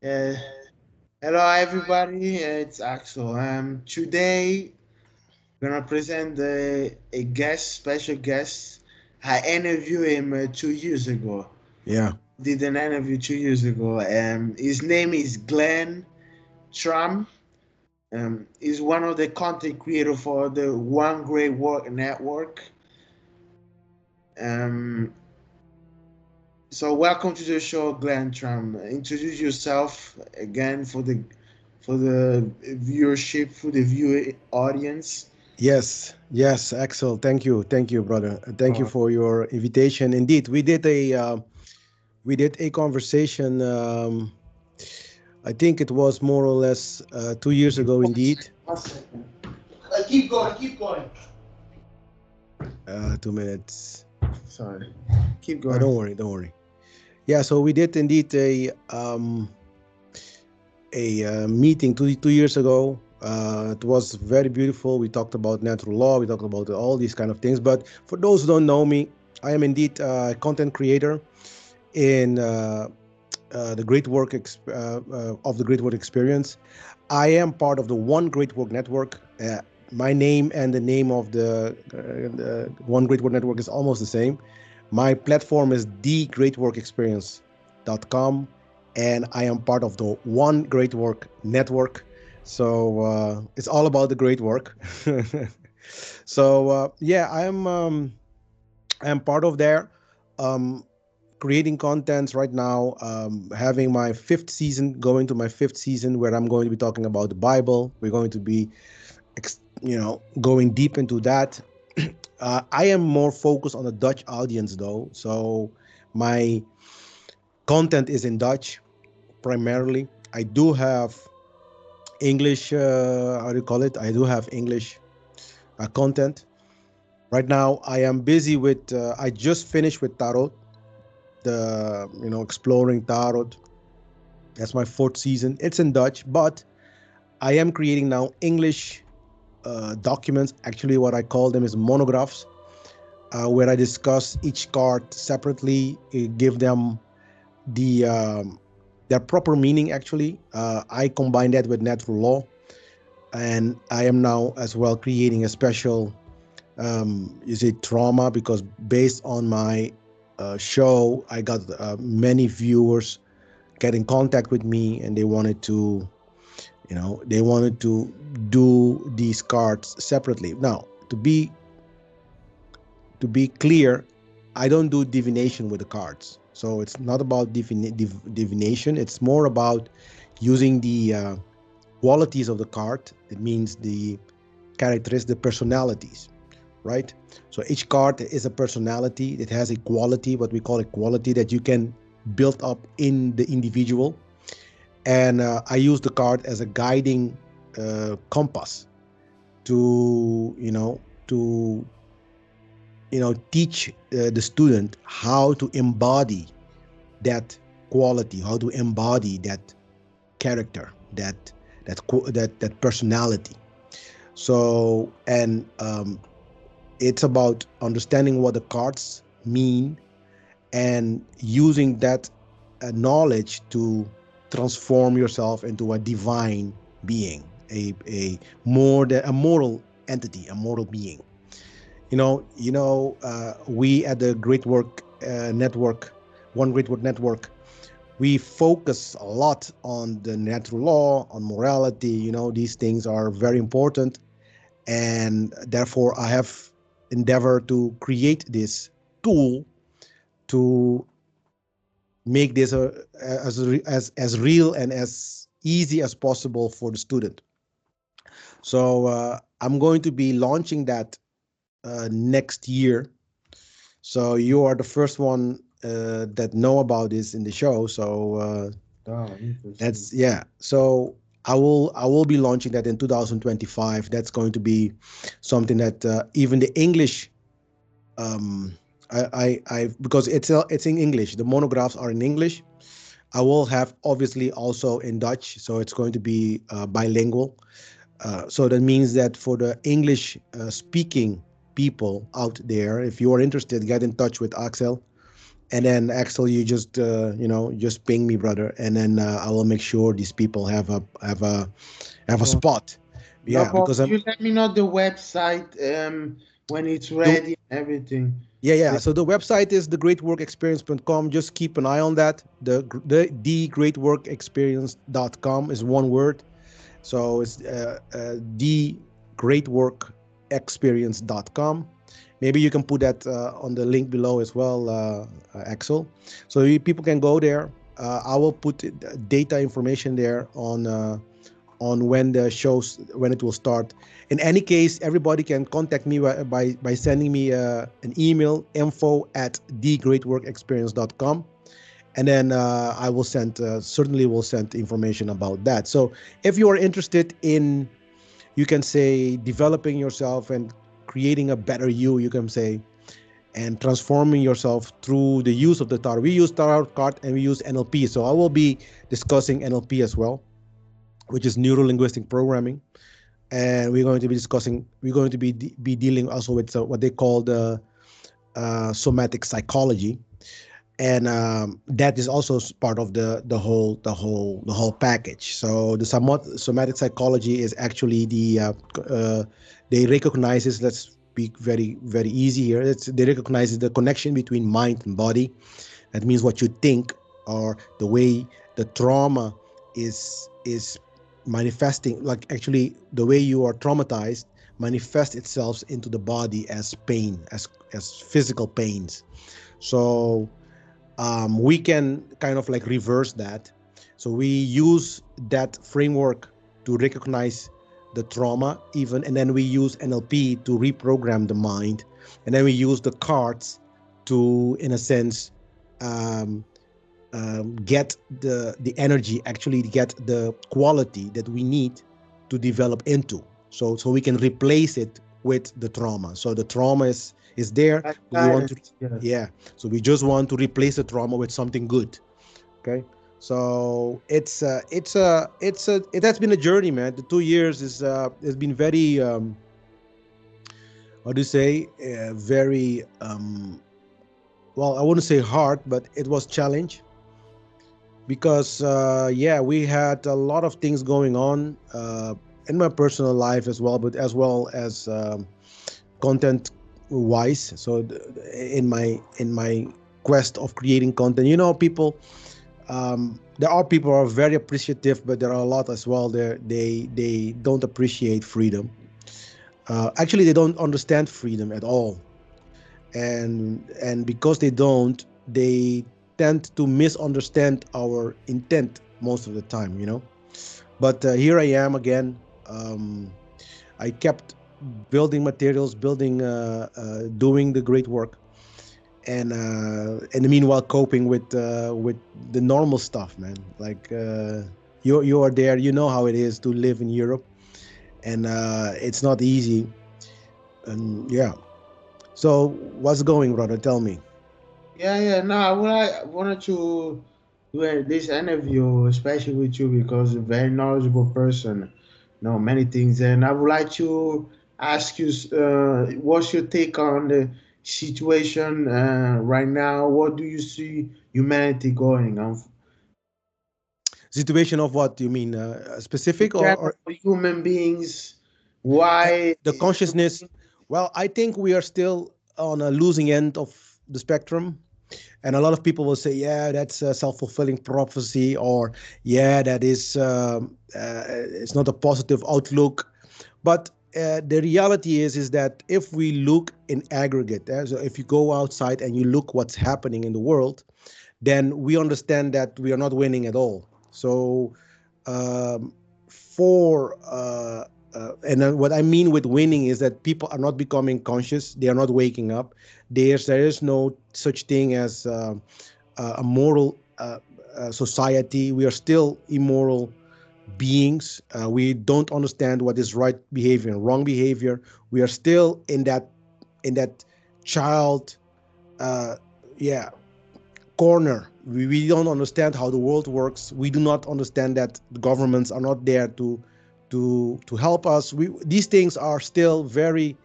Uh, Hello, everybody. It's Axel. Today gonna present a guest, special guest. I interviewed him 2 years ago. Yeah. Did an interview 2 years ago. His name is Glenn Trump. He's one of the content creator for the One Great Work Network. Um, so welcome to the show, Glenn Trump. Introduce yourself again for the viewership, for the viewer audience. Yes. Yes, Axel. Thank you, brother. Thank you Uh, for your invitation. Indeed, we did a conversation. I think it was more or less 2 years ago. Indeed, 1 second. Keep going, keep going. 2 minutes. Sorry. Keep going. Don't worry. Don't worry. Yeah. So we did indeed a meeting 2 years ago. It was very beautiful. We talked about natural law. We talked about all these kind of things. But for those who don't know me, I am indeed a content creator in the Great Work of the Great Work Experience. I am part of the One Great Work Network. My name and the name of the One Great Work Network is almost the same. My platform is thegreatworkexperience.com, and I am part of the One Great Work Network. So it's all about the great work. So yeah, I am part of there. Um, Creating contents right now, having my fifth season, going to my fifth season where I'm going to be talking about the Bible. We're going to be, going deep into that. I am more focused on the Dutch audience though. So my content is in Dutch primarily. I do have English, how do you call it? I do have English content. Right now, I am busy with, I just finished with Tarot, exploring Tarot. That's my fourth season. It's in Dutch, but I am creating now English documents. Actually, what I call them is monographs, where I discuss each card separately, give them the their proper meaning. Actually, I combine that with natural law, and I am now as well creating a special, you say trauma, because based on my show, I got many viewers get in contact with me, and they wanted to do these cards separately. Now, to be clear, I don't do divination with the cards. So it's not about divination. It's more about using the qualities of the card. It means the characteristics, the personalities, right? So each card is a personality. It has a quality, what we call a quality that you can build up in the individual. And I use the card as a guiding compass to teach the student how to embody that quality, how to embody that character, that personality. So, and it's about understanding what the cards mean and using that knowledge to transform yourself into a divine being, a more than a moral entity, a moral being. We at the Great Work Network, One Great Work Network, we focus a lot on the natural law, on morality. These things are very important, and therefore I have endeavored to create this tool to make this as real and as easy as possible for the student. So I'm going to be launching that next year. So you are the first one that know about this in the show. So Oh, interesting. that's yeah. So I will be launching that in 2025. That's going to be something that even the English because it's in English. The monographs are in English. I will have obviously also in Dutch, so it's going to be bilingual. So that means that for the English speaking people out there, if you are interested, get in touch with Axel. And then Axel, you just just ping me, brother, and then I will make sure these people have a Oh, spot. no Yeah, because problem. I'm You let me know the website when it's the ready and everything. yeah, yeah. The, So the website is thegreatworkexperience.com. Just keep an eye on that. The greatworkexperience.com is one word. So it's thegreatworkexperience.com. Maybe you can put that on the link below as well, Axel. So people can go there. I will put data information there on when the shows when it will start. In any case, everybody can contact me by sending me an email, info@thegreatworkexperience.com, and then I will send certainly will send information about that. So if you are interested in, you can say, developing yourself and creating a better you can say, and transforming yourself through the use of the tarot. We use tarot card and we use NLP. So I will be discussing NLP as well, which is neuro linguistic programming, and we're going to be dealing also with what they call the somatic psychology, and that is also part of the whole package. So the somatic psychology is actually they recognizes, let's be very very easy here, they recognize the connection between mind and body. That means what you think, or the way the trauma is manifesting, like actually the way you are traumatized manifests itself into the body as pain, as physical pains. So we can kind of like reverse that. So we use that framework to recognize the trauma, even, and then we use NLP to reprogram the mind, and then we use the cards to, in a sense, um, get the energy, actually get the quality that we need to develop into. So we can replace it with the trauma. So the trauma is there. like We want to, guidance, yeah. yeah. So we just want to replace the trauma with something good. Okay. So it has been a journey, man. The 2 years is has been very how do you say, very well, I wouldn't say hard, but it was challenge, because yeah, we had a lot of things going on in my personal life as well, but as well as content wise. So in my quest of creating content, people, there are people who are very appreciative, but there are a lot as well there they don't appreciate freedom. Actually, they don't understand freedom at all, and because they don't, they tend to misunderstand our intent most of the time. But here I am again. I kept building materials, doing the great work, and in the meanwhile coping with the normal stuff, man. Like you are there, you know how it is to live in Europe, and it's not easy. And yeah, so what's going, brother? Tell me. Yeah, yeah. No, I wanted to do this interview, especially with you, because you're a very knowledgeable person, know many things, and I would like to ask you, what's your take on the situation right now? What do you see humanity going on? Situation of what do you mean? In Specific, or general, human beings, why? the consciousness? Well, I think we are still on a losing end of the spectrum, and a lot of people will say, yeah, that's a self-fulfilling prophecy, or yeah, that is it's not a positive outlook. But the reality is that if we look in aggregate, so if you go outside and you look what's happening in the world, then we understand that we are not winning at all. So um, for and then what I mean with winning is that people are not becoming conscious. They are not waking up. There is no such thing as a moral society. We are still immoral beings. We don't understand what is right behavior and wrong behavior. We are still in that child, uh, yeah, corner. We don't understand how the world works. We do not understand that the governments are not there to help us. These things are still very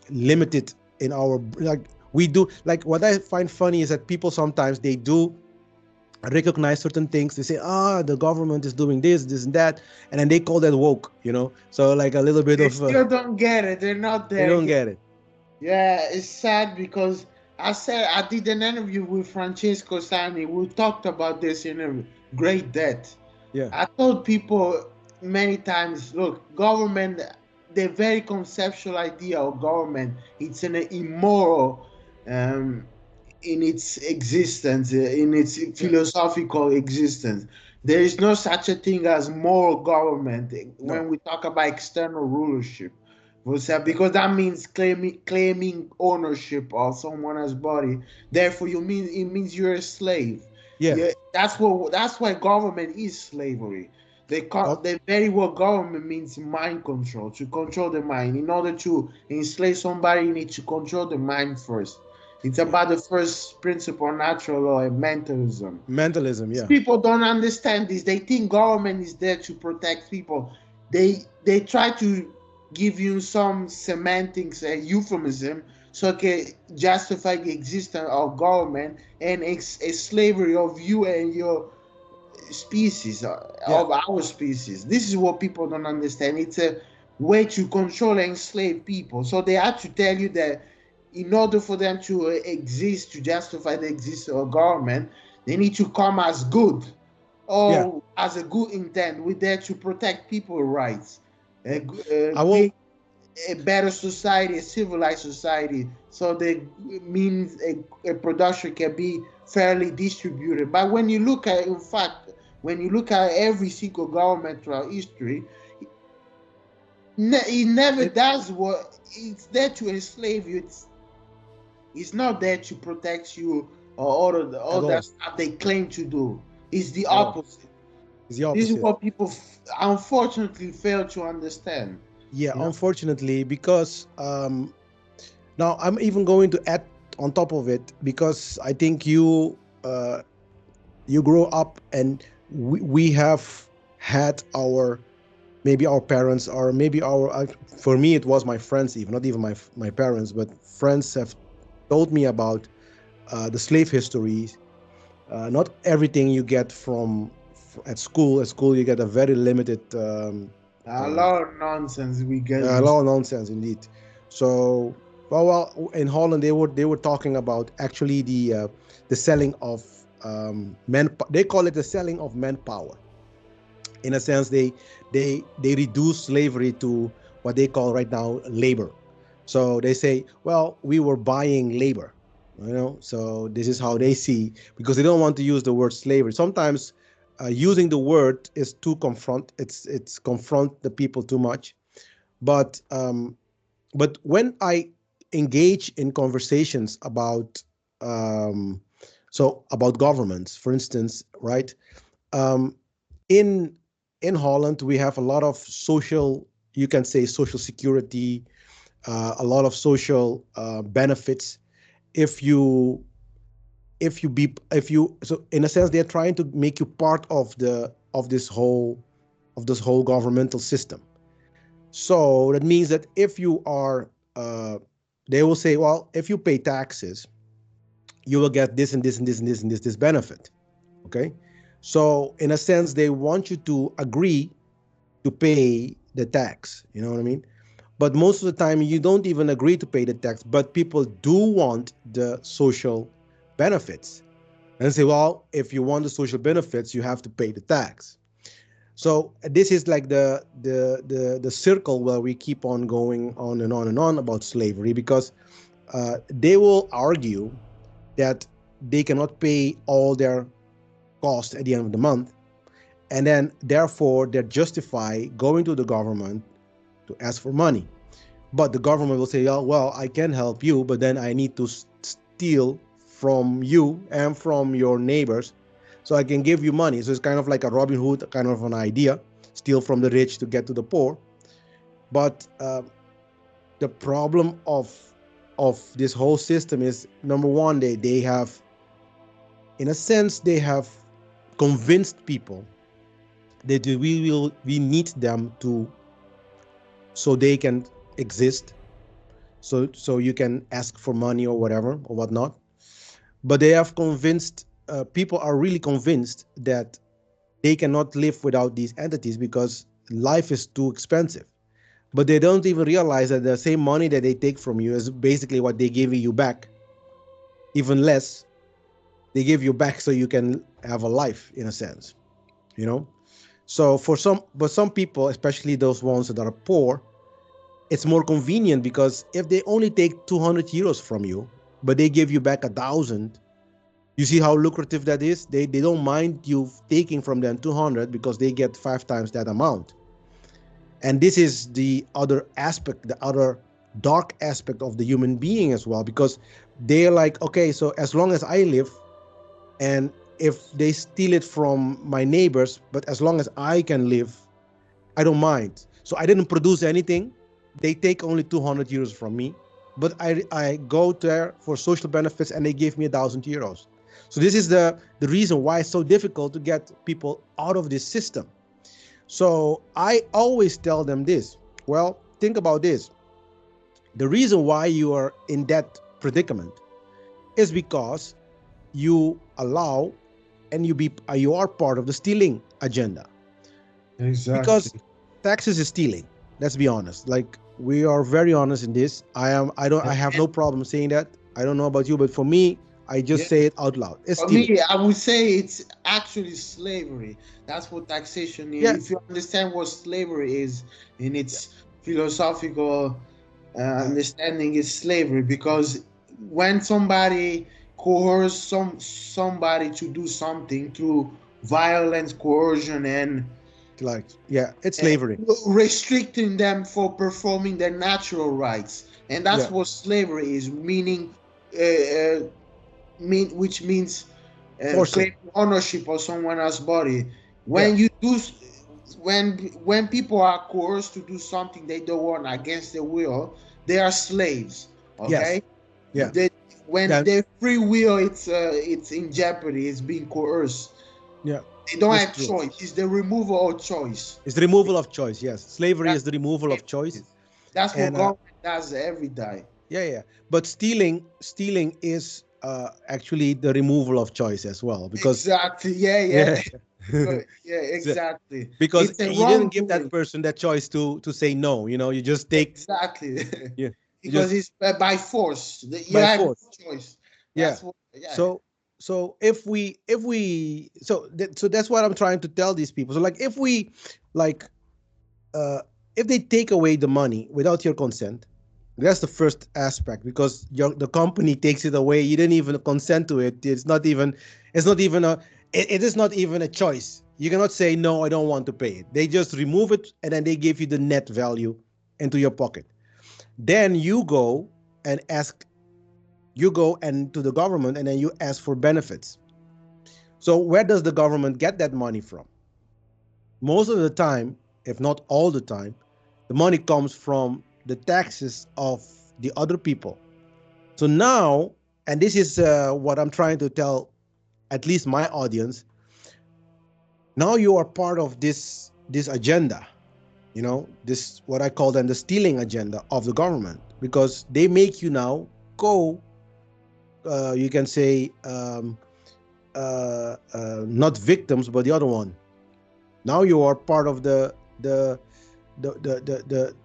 limited in our, like, We do, like, what I find funny is that people sometimes they do recognize certain things. They say, ah, the government is doing this and that, and then they call that woke, so like a little bit They of still don't get it. They're not they there don't yet. get it. Yeah, it's sad because I did an interview with Francesco Sani. We talked about this in a great depth. Yeah, I told people many times, look, government, the very conceptual idea of government, it's an immoral um, in its existence, in its yeah, philosophical existence. There is no such a thing as moral government no, when we talk about external rulership. yeah, Because that means claiming ownership of someone else's body. Therefore, it means you're a slave. yeah. Yeah, that's why government is slavery. Oh, The very word government means mind control, to control the mind. In order to enslave somebody, you need to control the mind first. It's yeah. about the first principle, natural law, and mentalism. Mentalism, yeah, People don't understand this. They think government is there to protect people. They try to give you some semantics and euphemism so can justify the existence of government and a slavery of you and your species, yeah, of our species. This is what people don't understand. It's a way to control and enslave people. So they have to tell you that in order for them to exist, to justify the existence of government, they need to come as good yeah, or as a good intent. We're there to protect people's rights, yeah. I create will. a better society, a civilized society, so the means a production can be fairly distributed. But when you look at, in fact, when you look at every single government throughout history, it never It, does what it's there to enslave you. It's not there to protect you or all at that all, stuff they claim to do. It's the at all. opposite. It's the This is opposite. what people unfortunately fail to understand. Yeah, You know, unfortunately, because now I'm even going to add on top of it, because I think you grow up, and we have had our, maybe our parents, or maybe our, for me it was my friends, even not even my parents, but friends have told me about the slave histories. Not everything you get from at school. At school you get a very limited a uh, lot of nonsense we get a in. lot of nonsense indeed. So, well, in Holland they were talking about actually the selling of men. They call it the selling of manpower. In a sense, they reduce slavery to what they call right now labor. So they say, well, we were buying labor. So this is how they see, because they don't want to use the word slavery. Sometimes using the word is too confront. It's confront the people too much. But when I engage in conversations about um, about governments, for instance, right? Um, in in Holland, we have a lot of social, you can say, social security, a lot of social benefits. If you if you so in a sense, they're trying to make you part of this whole governmental system. So that means that if you are, they will say, well, if you pay taxes, you will get this and this and this and this and this benefit. Okay. So in a sense, they want you to agree to pay the tax. You know what I mean? But most of the time, you don't even agree to pay the tax, but people do want the social benefits. And say, well, if you want the social benefits, you have to pay the tax. So this is like the circle where we keep on going on and on and on about slavery, because they will argue that they cannot pay all their costs at the end of the month, and then therefore they justify going to the government to ask for money. But the government will say, oh, well, I can help you, but then I need to steal from you and from your neighbors so I can give you money. So it's kind of like a Robin Hood kind of an idea: steal from the rich to get to the poor. But the problem of this whole system is, number one, they have, in a sense, they have convinced people that we need them to, so they can exist. so you can ask for money or whatever or whatnot. But they have convinced, people are really convinced that they cannot live without these entities because life is too expensive. But they don't even realize that the same money that they take from you is basically what they give you back, even less. They give you back so you can have a life in a sense, you know. So for some, but some people, especially those ones that are poor, it's more convenient because if they only take 200 euros from you, but they give you back 1,000, you see how lucrative that is. They don't mind you taking from them 200 because they get 5 times that amount. And this is the other aspect, the other dark aspect of the human being as well, because they're like, okay, so as long as I live, and if they steal it from my neighbors, but as long as I can live, I don't mind. So I didn't produce anything. They take only 200 euros from me, but I go there for social benefits and they give me 1,000 euros. So this is the reason why it's so difficult to get people out of this system. So I always tell them this. Well, think about this. The reason why you are in that predicament is because you allow and you are part of the stealing agenda. Because Exactly. taxes is stealing. Let's be honest. Like, we are very honest in this. I have no problem saying that. I don't know about you, but for me, I just Yeah. say it out loud. It's For stealing. me, I would say it's actually slavery. That's what taxation Yeah. is. If you understand what slavery is in its philosophical Yeah. understanding, is slavery. Because when somebody coerces somebody to do something through violence, coercion, Like, yeah, it's and slavery. restricting them for performing their natural rights, and that's Yeah. what slavery is. Meaning, which means Forcing. claim ownership of someone else's body. Yeah. When you do, when people are coerced to do something they don't want against their will, they are slaves. Yes. Okay, Yeah. they, when Yeah. their free will it's in jeopardy, it's being coerced. Yeah. They don't That's have true. choice. It's the removal of choice. It's the removal of choice. Yes. Slavery That's is the removal what of choice. it is. That's what And government does every day. yeah, yeah. But stealing is actually the removal of choice as well, because Exactly. Yeah, yeah. yeah. Yeah, So, exactly. because It's a you didn't give wrongdoing. that person that choice to say no. You just take, Exactly. yeah, you Because just it's by force. You by have no force. choice. Yeah. That's what. Yeah. So so that's what I'm trying to tell these people. So like, if we, like, uh if they take away the money without your consent, that's the first aspect, because the company takes it away. You didn't even consent to it. It's not even it is not even a choice. You cannot say no, I don't want to pay it. They just remove it and then they give you the net value into your pocket. Then you go and to the government, and then you ask for benefits. So where does the government get that money from? Most of the time, if not all the time, the money comes from the taxes of the other people. So now, and this is what I'm trying to tell at least my audience. Now you are part of this agenda. This, what I call them, the stealing agenda of the government, because they make you now go. You can say, not victims, but the other one. Now you are part of the the the the the,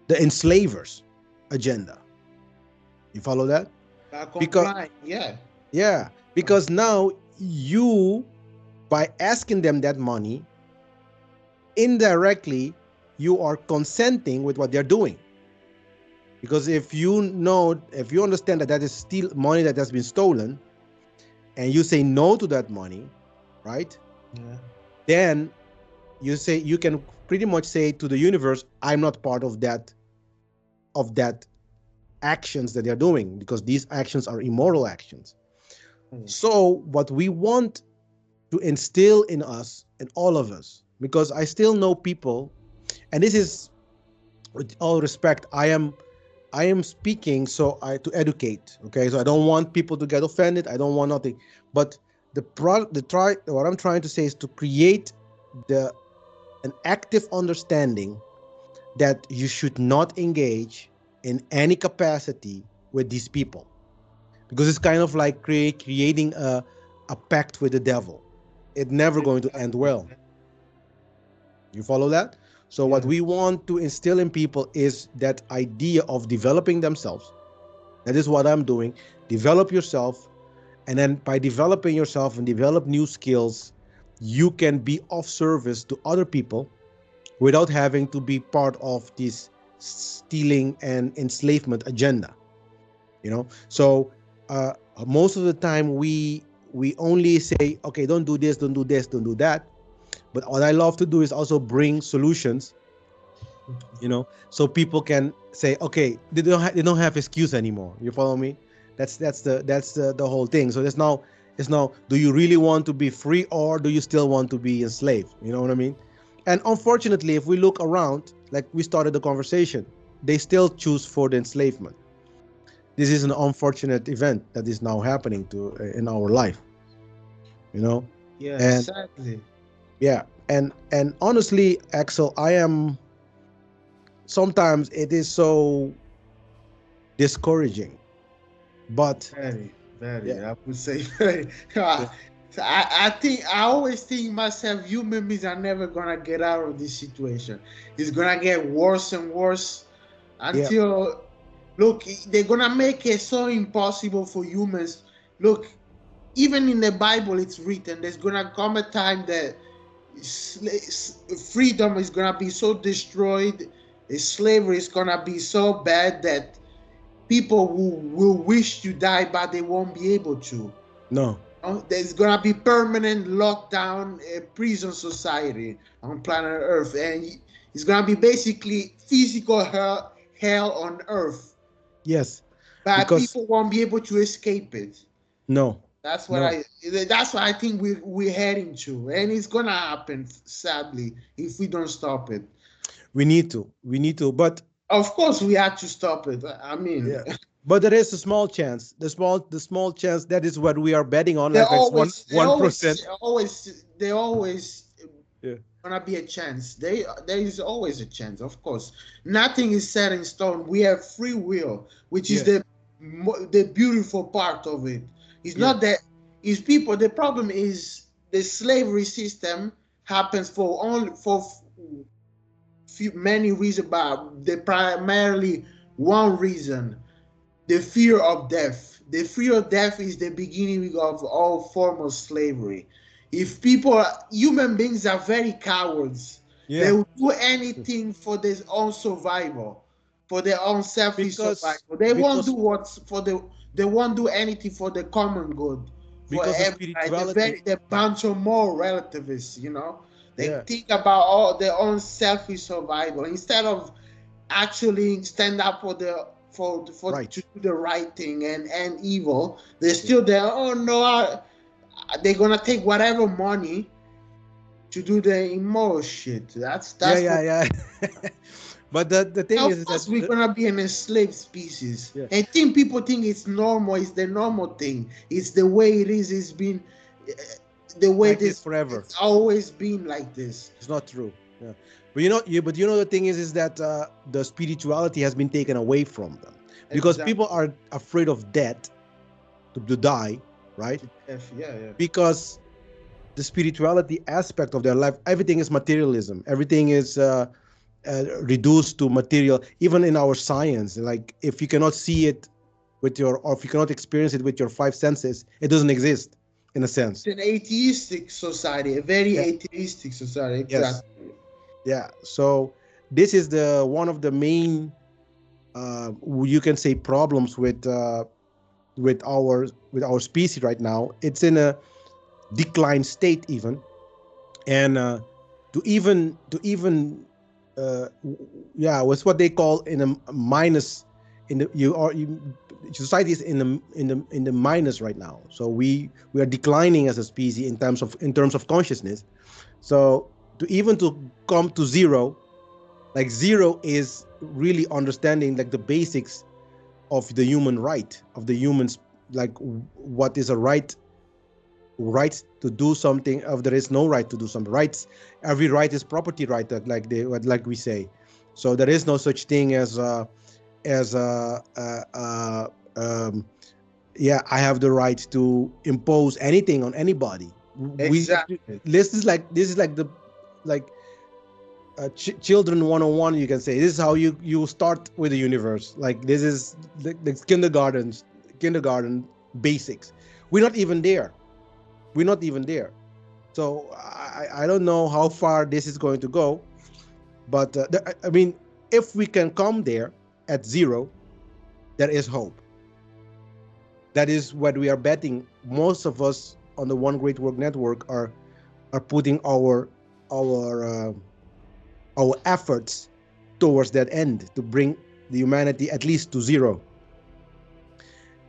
the enslavers agenda. You follow that? Because Complying. Yeah. yeah, because now you, by asking them that money, indirectly you are consenting with what they're doing. Because if you understand that that is still money that has been stolen, and you say no to that money, right? Yeah. Then you can pretty much say to the universe, I'm not part of that actions that they're doing, because these actions are immoral actions. Mm. So what we want to instill in us, in all of us, because I still know people, and this is, with all respect, I am speaking so I to educate. Okay, so I don't want people to get offended. I don't want nothing. But what I'm trying to say is to create the an active understanding that you should not engage in any capacity with these people, because it's kind of like creating a pact with the devil. It's never going to end well. You follow that? So what Yeah. we want to instill in people is that idea of developing themselves. That is what I'm doing. Develop yourself, and then by developing yourself and develop new skills, you can be of service to other people without having to be part of this stealing and enslavement agenda. So uh, most of the time we only say, okay, don't do this, don't do this, don't do that. But what I love to do is also bring solutions, so people can say, okay, they don't have excuse anymore. You follow me? That's the whole thing. So it's now, do you really want to be free, or do you still want to be enslaved? You know what I mean? And unfortunately, if we look around, like we started the conversation, they still choose for the enslavement. This is an unfortunate event that is now happening to in our life, you know Yeah, and sadly. yeah, and honestly, Axel, I am, sometimes it is so discouraging, but Very, yeah, very. I would say very. yeah, So I think I always think myself, human beings are never gonna get out of this situation. It's gonna get worse and worse yeah, until, look, they're gonna make it so impossible for humans. Look, even in the Bible, it's written there's gonna come a time that freedom is gonna be so destroyed, slavery is gonna be so bad that people will wish to die, but they won't be able to. no, There's gonna be permanent lockdown, prison society on planet Earth, and it's gonna be basically physical hell on Earth. yes, But because people won't be able to escape it. no, That's what no, I. That's what I think we're heading to, and it's gonna happen. Sadly, if we don't stop it. we need to, but Of course, we have to stop it. I mean, yeah, but there is a small chance, the small chance, that is what we are betting on, they like one always, they always, 1%. always, they always Yeah, gonna be a chance. There is always a chance. Of course, nothing is set in stone. We have free will, which is yeah, the beautiful part of it. It's yeah, not that is people. The problem is the slavery system happens for only for many reasons, but the primarily one reason: the fear of death. The fear of death is the beginning of all form of slavery. If people, human beings are very cowards. They yeah, will do anything for their own survival, for their own selfish because survival. They won't do because what's for the. They won't do anything for the common good. For because the everybody, spirituality, the bunch of more relativists, they yeah, think about all their own selfish survival instead of actually stand up for the for to right, do the right thing and evil. They're yeah, still there. Oh no, they're gonna take whatever money to do the immoral shit. yeah, That's yeah, what. yeah. But the thing Of is that course, we're gonna be an enslaved species. yeah, And think people think it's normal. It's the normal thing. It's the way it is. It's been the way like this this. forever. It's always been like this. It's not true. Yeah, but the thing is that the spirituality has been taken away from them because people Exactly. are afraid of death, to die, right? Yeah, yeah. Because the spirituality aspect of their life, everything is materialism. Everything is reduced to material. Even in our science, like if you cannot see it or if you cannot experience it with your five senses, it doesn't exist, in a sense. An atheistic society, a very Yeah. atheistic society. Yes. Exactly. Yeah. So this is the one of the main, you can say, problems with our species right now. It's in a decline state even, and to even yeah, what's what they call in a minus, in the you are you society is in the minus right now. So we are declining as a species in terms of consciousness. So to come to zero, like zero is really understanding like the basics of the human right, of the humans, like what is a right to do something, if there is no right to do something. Rights, every right is property right, like we say. So there is no such thing as um, yeah, I have the right to impose anything on anybody. We Exactly. this is like the like children 101, you can say. This is how you start with the universe. Like this is the kindergarten basics. We're not even there. We're not even there. So I don't know how far this is going to go, but I mean, if we can come there at zero, there is hope. That is what we are betting. Most of us on the One Great Work Network are putting our our efforts towards that end to bring the humanity at least to zero,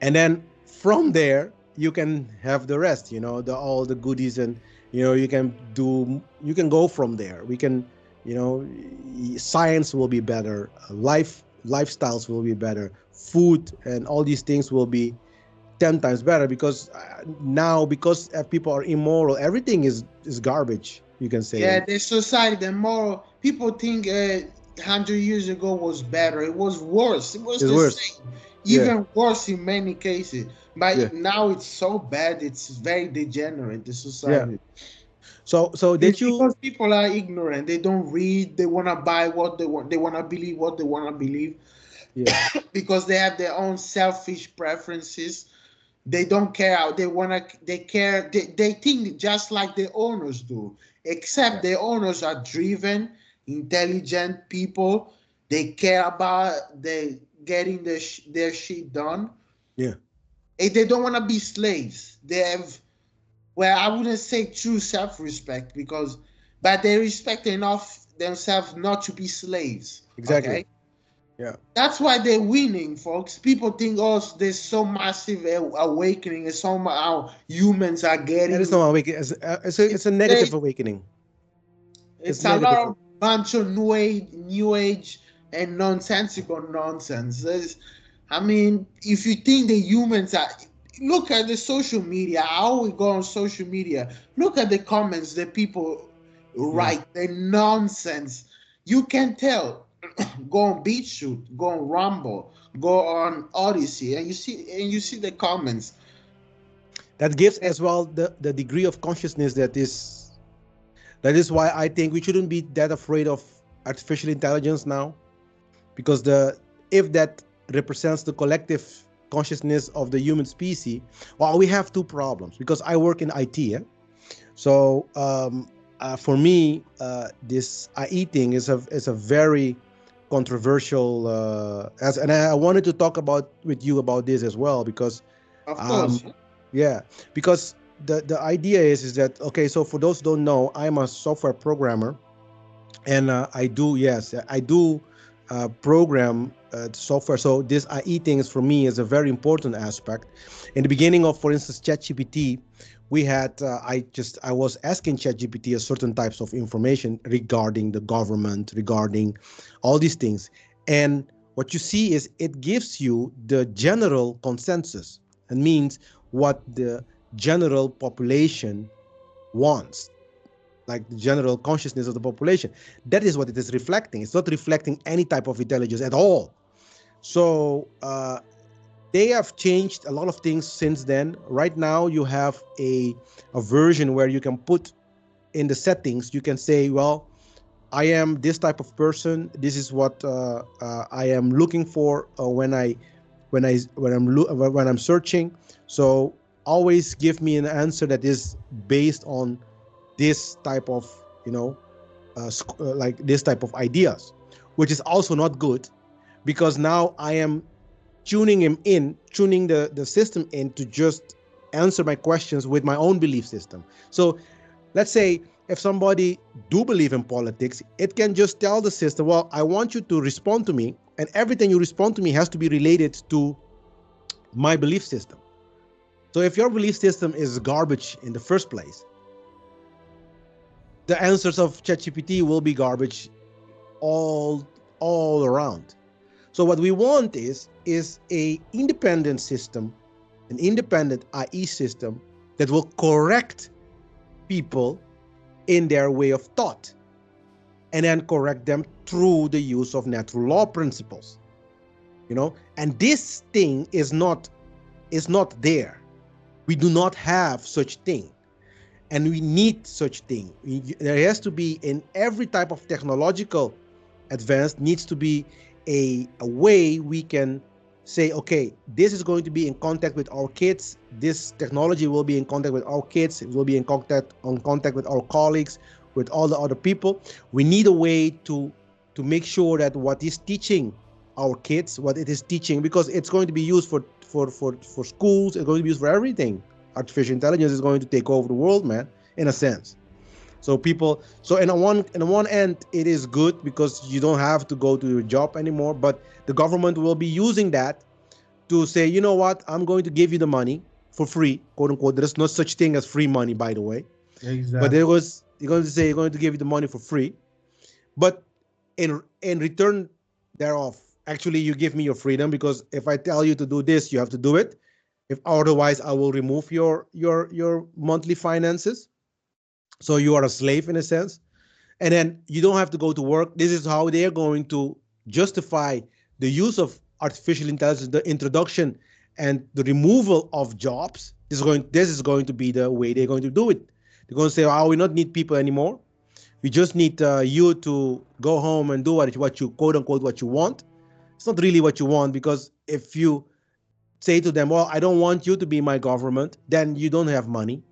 and then from there you can have the rest. You know, the all the goodies, and you can go from there. We can, you know, science will be better, lifestyles will be better, food and all these things will be 10 times better because now because people are immoral, everything is garbage, you can say. Yeah, And the society, the moral. People think 100 years ago was better. It was worse. It was it's the worse. same, Yeah, even worse in many cases. yeah, But now it's so bad. It's very degenerate. The yeah. society. So It's did you? because people are ignorant. They don't read. They wanna buy what they want. They wanna believe what they wanna believe Yeah, because they have their own selfish preferences. They don't care how they wanna. They care. They think just like the owners do, yeah, except the owners are driven, intelligent people. They care about the getting their shit done. yeah. And they don't want to be slaves. They have, well, I wouldn't say true self-respect because, but they respect enough themselves not to be slaves. Exactly. Okay, Yeah. that's why they're winning, folks. People think, oh, there's so massive awakening, and somehow humans are And it's getting. not awakening. It's It's a negative awakening. It's it's a negative. lot of bunch of new age and nonsensical nonsense. I mean, if you think the humans are, look at the social media. How we go on social media? Look at the comments that people Yeah. write. The nonsense. You can tell. Go on BitChute, go on Rumble, go on Odyssey, and you see the comments. That gives as well the degree of consciousness that is why I think we shouldn't be that afraid of artificial intelligence now, because the if that represents the collective consciousness of the human species, well, we have two problems because I work in IT. Eh? So for me, this IE thing is a very controversial. And I wanted to talk about with you about this as well because, Of um, course, yeah, because the idea is that okay. So for those who don't know, I'm a software programmer, and I do, yes, I do program software. So this IE things for me is a very important aspect. In the beginning of, for instance, ChatGPT, we had I was asking ChatGPT a certain types of information regarding the government, regarding all these things, and what you see is it gives you the general consensus. It means what the general population wants, like the general consciousness of the population. That is what it is reflecting. It's not reflecting any type of intelligence at all. So they have changed a lot of things since then. Right now, you have a version where you can put in the settings. You can say, well, I am this type of person. This is what I am looking for when I'm searching. So always give me an answer that is based on this type of, you know, like this type of ideas, which is also not good because now I am tuning the system in to just answer my questions with my own belief system. So let's say if somebody do believe in politics, it can just tell the system, well, I want you to respond to me, and everything you respond to me has to be related to my belief system. So if your belief system is garbage in the first place, the answers of ChatGPT will be garbage all all around. So what we want is a independent system, an independent IE system that will correct people in their way of thought and then correct them through the use of natural law principles. And this thing is not there. We do not have such thing, and we need such thing. There has to be, in every type of technological advance, needs to be a way we can say, okay, this is going to be in contact with our kids. This technology will be in contact with our kids. It will be in contact with our colleagues, with all the other people. We need a way to make sure that what is teaching our kids, what it is teaching, because it's going to be used for schools. It's going to be used for everything. Artificial intelligence is going to take over the world, man, in a sense. So in one end, it is good because you don't have to go to your job anymore. But the government will be using that to say, you know what, I'm going to give you the money for free, quote unquote. There's no such thing as free money, by the way. But Exactly. there was you're going to say, you're going to give you the money for free, but in return thereof, actually, you give me your freedom, because if I tell you to do this, you have to do it. If otherwise, I will remove your monthly finances. So you are a slave in a sense, and then you don't have to go to work. This is how they are going to justify the use of artificial intelligence, the introduction and the removal of jobs. This is going to be the way they're going to do it. They're going to say, "Oh, we don't need people anymore. We just need you to go home and do what you, quote unquote, what you want." It's not really what you want, because if you say to them, "Well, I don't want you to be my government," then you don't have money.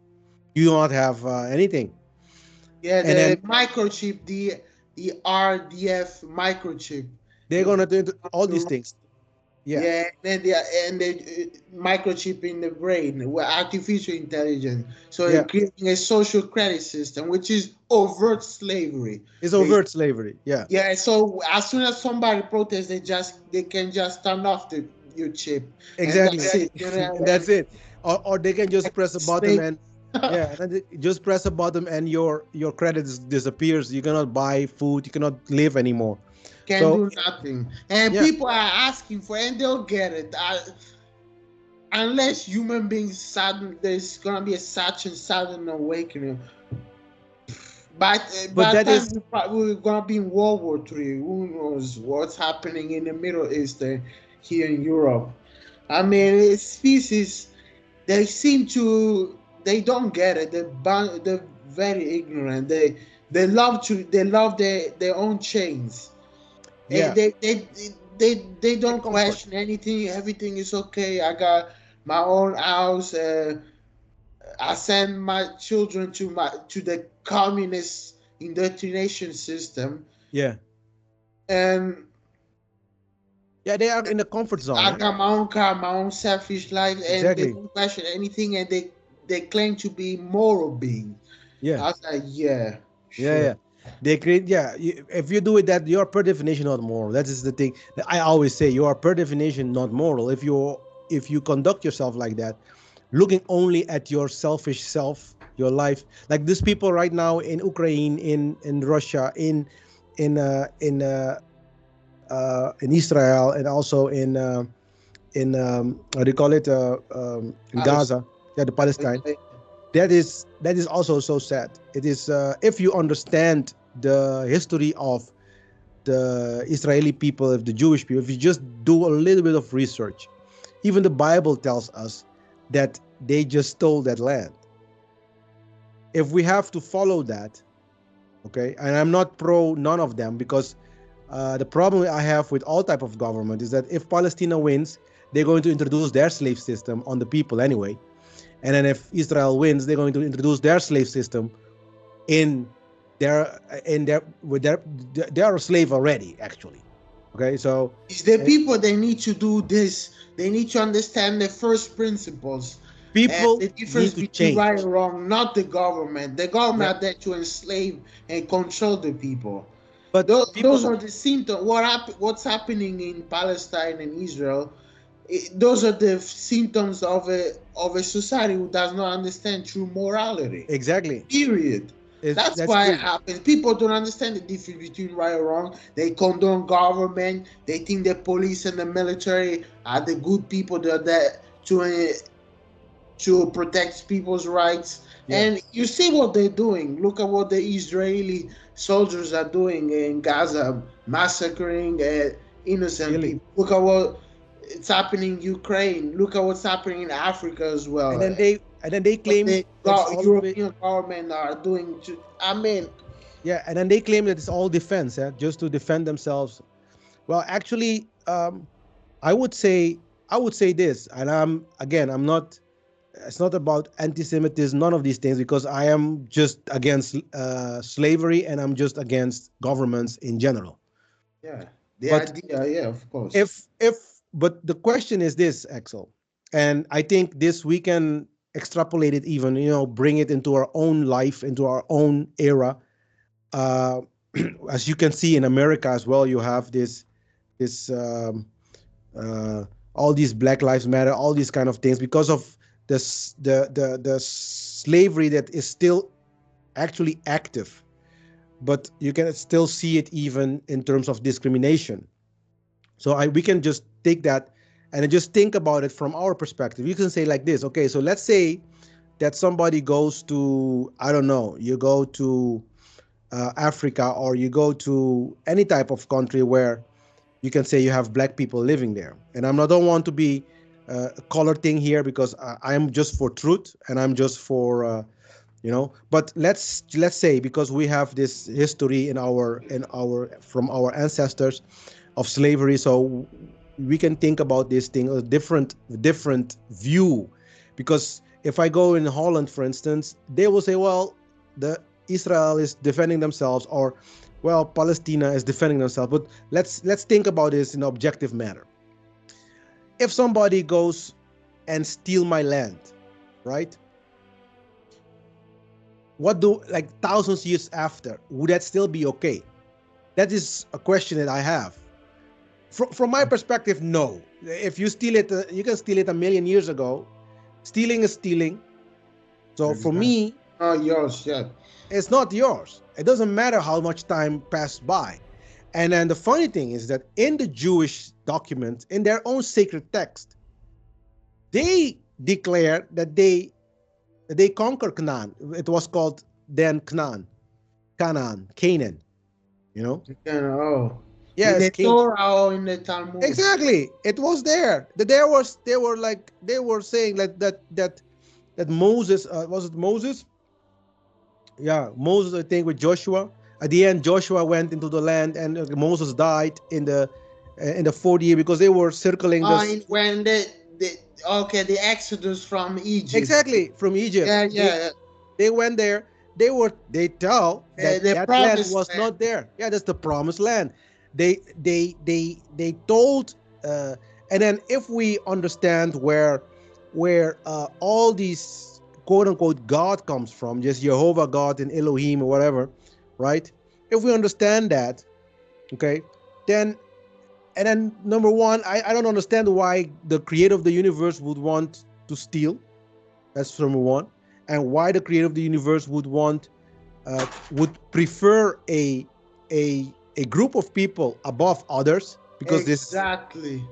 You don't have anything, Yeah, and the then microchip, the RDF microchip they're in gonna do all these the things. Yeah, yeah, and the microchip in the brain with artificial intelligence. So yeah. it creating a social credit system, which is overt slavery. It's They overt slavery. Yeah, yeah. So as soon as somebody protests, they can just turn off your chip, and exactly. that's it. You know, And and that's it. Or they can just like press a button slave and yeah, and then just press a button and your credit disappears. You cannot buy food. You cannot live anymore. can So do nothing, and yeah, people are asking for, and they'll get it. Unless human beings sudden, there's gonna be a such and sudden awakening. but By the that time is we're gonna be in World War III, who knows what's happening in the Middle East and here in Europe? I mean, it's species. They seem to. They don't get it. They're very ignorant. They love their own chains. yeah, They and don't comfort. question anything. Everything is okay. I got my own house. I send my children to the communist indoctrination system, Yeah, and yeah. They are in the comfort zone. I Eh? got my own car, my own selfish life, and they Exactly. don't question anything, and they claim to be moral beings. Yeah. I was like, yeah, Yeah, sure. yeah. They create, yeah. If you do it, that you are per definition not moral. That is the thing that I always say. You are per definition not moral if you conduct yourself like that, looking only at your selfish self, your life. Like these people right now in Ukraine, in Russia, in Israel, and also in what do you call it, in Alice, Gaza, yeah, the Palestine. That is also so sad. It is, if you understand the history of the Israeli people, of the Jewish people, if you just do a little bit of research, even the Bible tells us that they just stole that land. If we have to follow that, okay, and I'm not pro none of them, because the problem I have with all type of government is that if Palestine wins, they're going to introduce their slave system on the people anyway. And then if Israel wins, they're going to introduce their slave system in their with their they are a slave already, actually. Okay, so it's the uh, people they need to do this. They need to understand the first principles and people the difference need to between right change. and wrong, not the government. The government Yeah, are there to enslave and control the people. but Those people, are the symptoms. What's happening in Palestine and Israel? Those are the symptoms of a society who does not understand true morality. exactly, Period. is That's that's why it true. happens. People don't understand the difference between right and wrong. They condone government. They think the police and the military are the good people. They're there to protect people's rights. Yeah, And you see what they're doing. Look at what the Israeli soldiers are doing in Gaza, massacring innocent killing. people. Look at what. It's happening in Ukraine. Look at what's happening in Africa as and well. then they What claim the that's all of it. European government are doing. I mean, Yeah, and then they claim that it's all defense, just to defend themselves. Well, actually, I would say I would say this, and I'm not. It's not about anti-Semitism, none of these things, because I am just against slavery and I'm just against governments in general. yeah, the But idea, yeah, of course. if but the question is this, Axel, and I think this we can extrapolate it even, bring it into our own life, into our own era. Uh, as you can see in America as well, you have this uh, all these Black Lives Matter, all these kind of things, because of the slavery that is still actually active, but you can still see it even in terms of discrimination. So we can just take that and just think about it from our perspective. You can say like this, okay, so let's say that somebody goes to, I don't know, you go to Africa, or you go to any type of country where you can say you have black people living there. And don't want to be a color thing here, because I am just for truth, and I'm just for But let's say, because we have this history in our from our ancestors of slavery, so we can think about this thing a different view. Because if I go in Holland, for instance, they will say, well, the Israel is defending themselves, or well, Palestina is defending themselves. But let's think about this in an objective manner. If somebody goes and steal my land, right? What do, like, thousands years after, would that still be okay? That is a question that I have. From my perspective, no. If you steal it, you can steal it a million years ago. Stealing is stealing. So for Exactly. me, Oh, yours, yeah. it's not yours. It doesn't matter how much time passed by. And then the funny thing is that in the Jewish document, in their own sacred text, they declare that they conquer Canaan. It was called then Canaan. You know? Oh, in Yes, the Canaan. Torah or in the Talmud. Exactly. It was there. They were saying that Moses, was it Moses? Yeah, Moses, I think, with Joshua. At the end, Joshua went into the land, and Moses died in the 40th year, because they were circling this. When the okay, the Exodus from Egypt. Exactly, from Egypt. Yeah, They yeah. they went there. They tell that The that land promised was land. not there. Yeah, that's the promised land. They told, and then if we understand where all these quote unquote God comes from, just Jehovah God and Elohim or whatever, right? If we understand that, okay, then and then number one, I don't understand why the creator of the universe would want to steal. That's number one. And why the creator of the universe would prefer a group of people above others, because this, Exactly.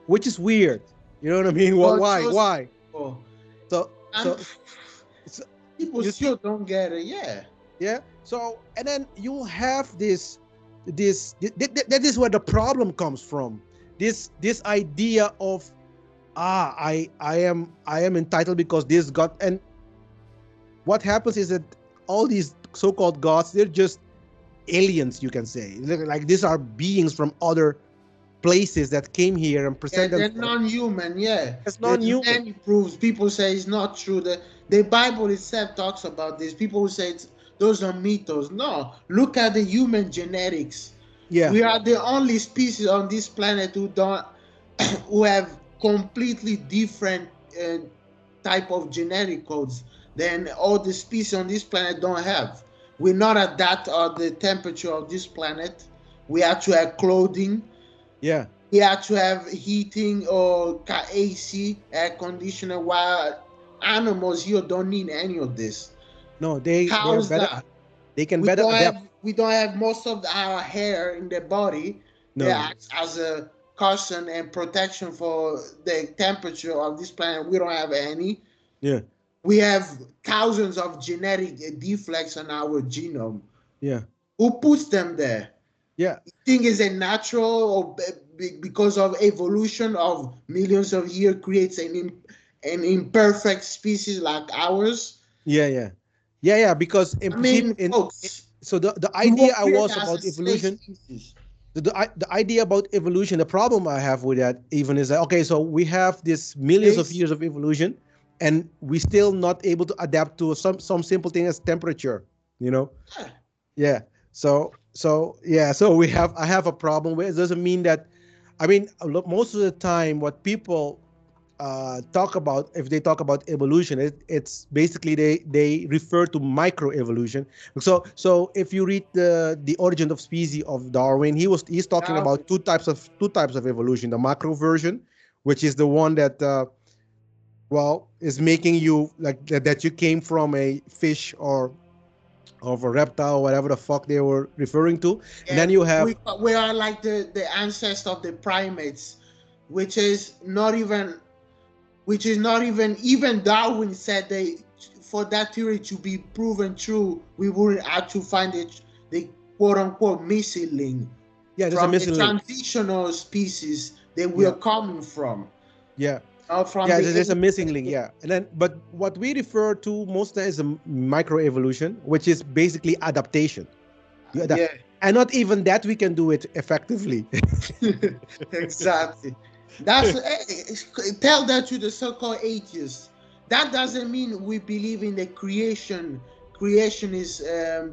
which is weird. You know what I mean? Or Why? chosen Why? people. So And so people you see, still don't get it. Yeah. yeah. So and then you have that is where the problem comes from. This idea of, I am entitled because this God. And what happens is that all these so-called gods, they're just aliens, you can say. Like, these are beings from other places that came here and Yeah, present they're themselves non-human. Yeah, as there's non-human. many proofs. People say it's not true. The Bible itself talks about this. People who say those are mythos. No, look at the human genetics. Yeah. We are the only species on this planet who don't who have completely different uh, type of genetic codes than all the species on this planet don't have. We're not at that or the temperature of this planet. We actually have clothing. Yeah. We actually have heating or AC, air conditioner, while animals here don't need any of this. No, they are How's better. that? They can We better don't adapt. have we don't have most of our hair in the body that No. acts as a cushion and protection for the temperature of this planet. We don't have any. Yeah. We have thousands of genetic defects in our genome. Yeah. Who puts them there? Yeah. Think is it natural or because of evolution of millions of years creates an imperfect species like ours. Yeah, yeah, yeah, yeah. Because in I principle, mean, folks, so the we were idea I created was as a about slave evolution, species. the idea about evolution, the problem I have with that even is that, okay, so we have this millions of Yes. years of evolution, and we still not able to adapt to some simple thing as temperature. You know, Yeah. yeah. So yeah, so we have I have a problem with it. Doesn't mean that, I mean, most of the time what people talk about, if they talk about evolution, it's basically they refer to microevolution. So if you read the Origin of Species of Darwin, he's talking Now, about two types of evolution: the macro version, which is the one that well is making you like that you came from a fish or of a reptile, whatever the fuck they were referring to, and yeah, then you have we are like the ancestor of the primates, which is not even even Darwin said they for that theory to be proven true, we wouldn't actually find it the quote unquote missing link yeah, there's a from the missing link. transitional species that we're Yeah, coming from, yeah. from Yeah, the there's a apes. missing link. Yeah, and then but what we refer to most of the time is a microevolution, which is basically adaptation. You adapt, Yeah, and not even that we can do it effectively. exactly. That's tell that to the so-called atheists. That doesn't mean we believe in the creationist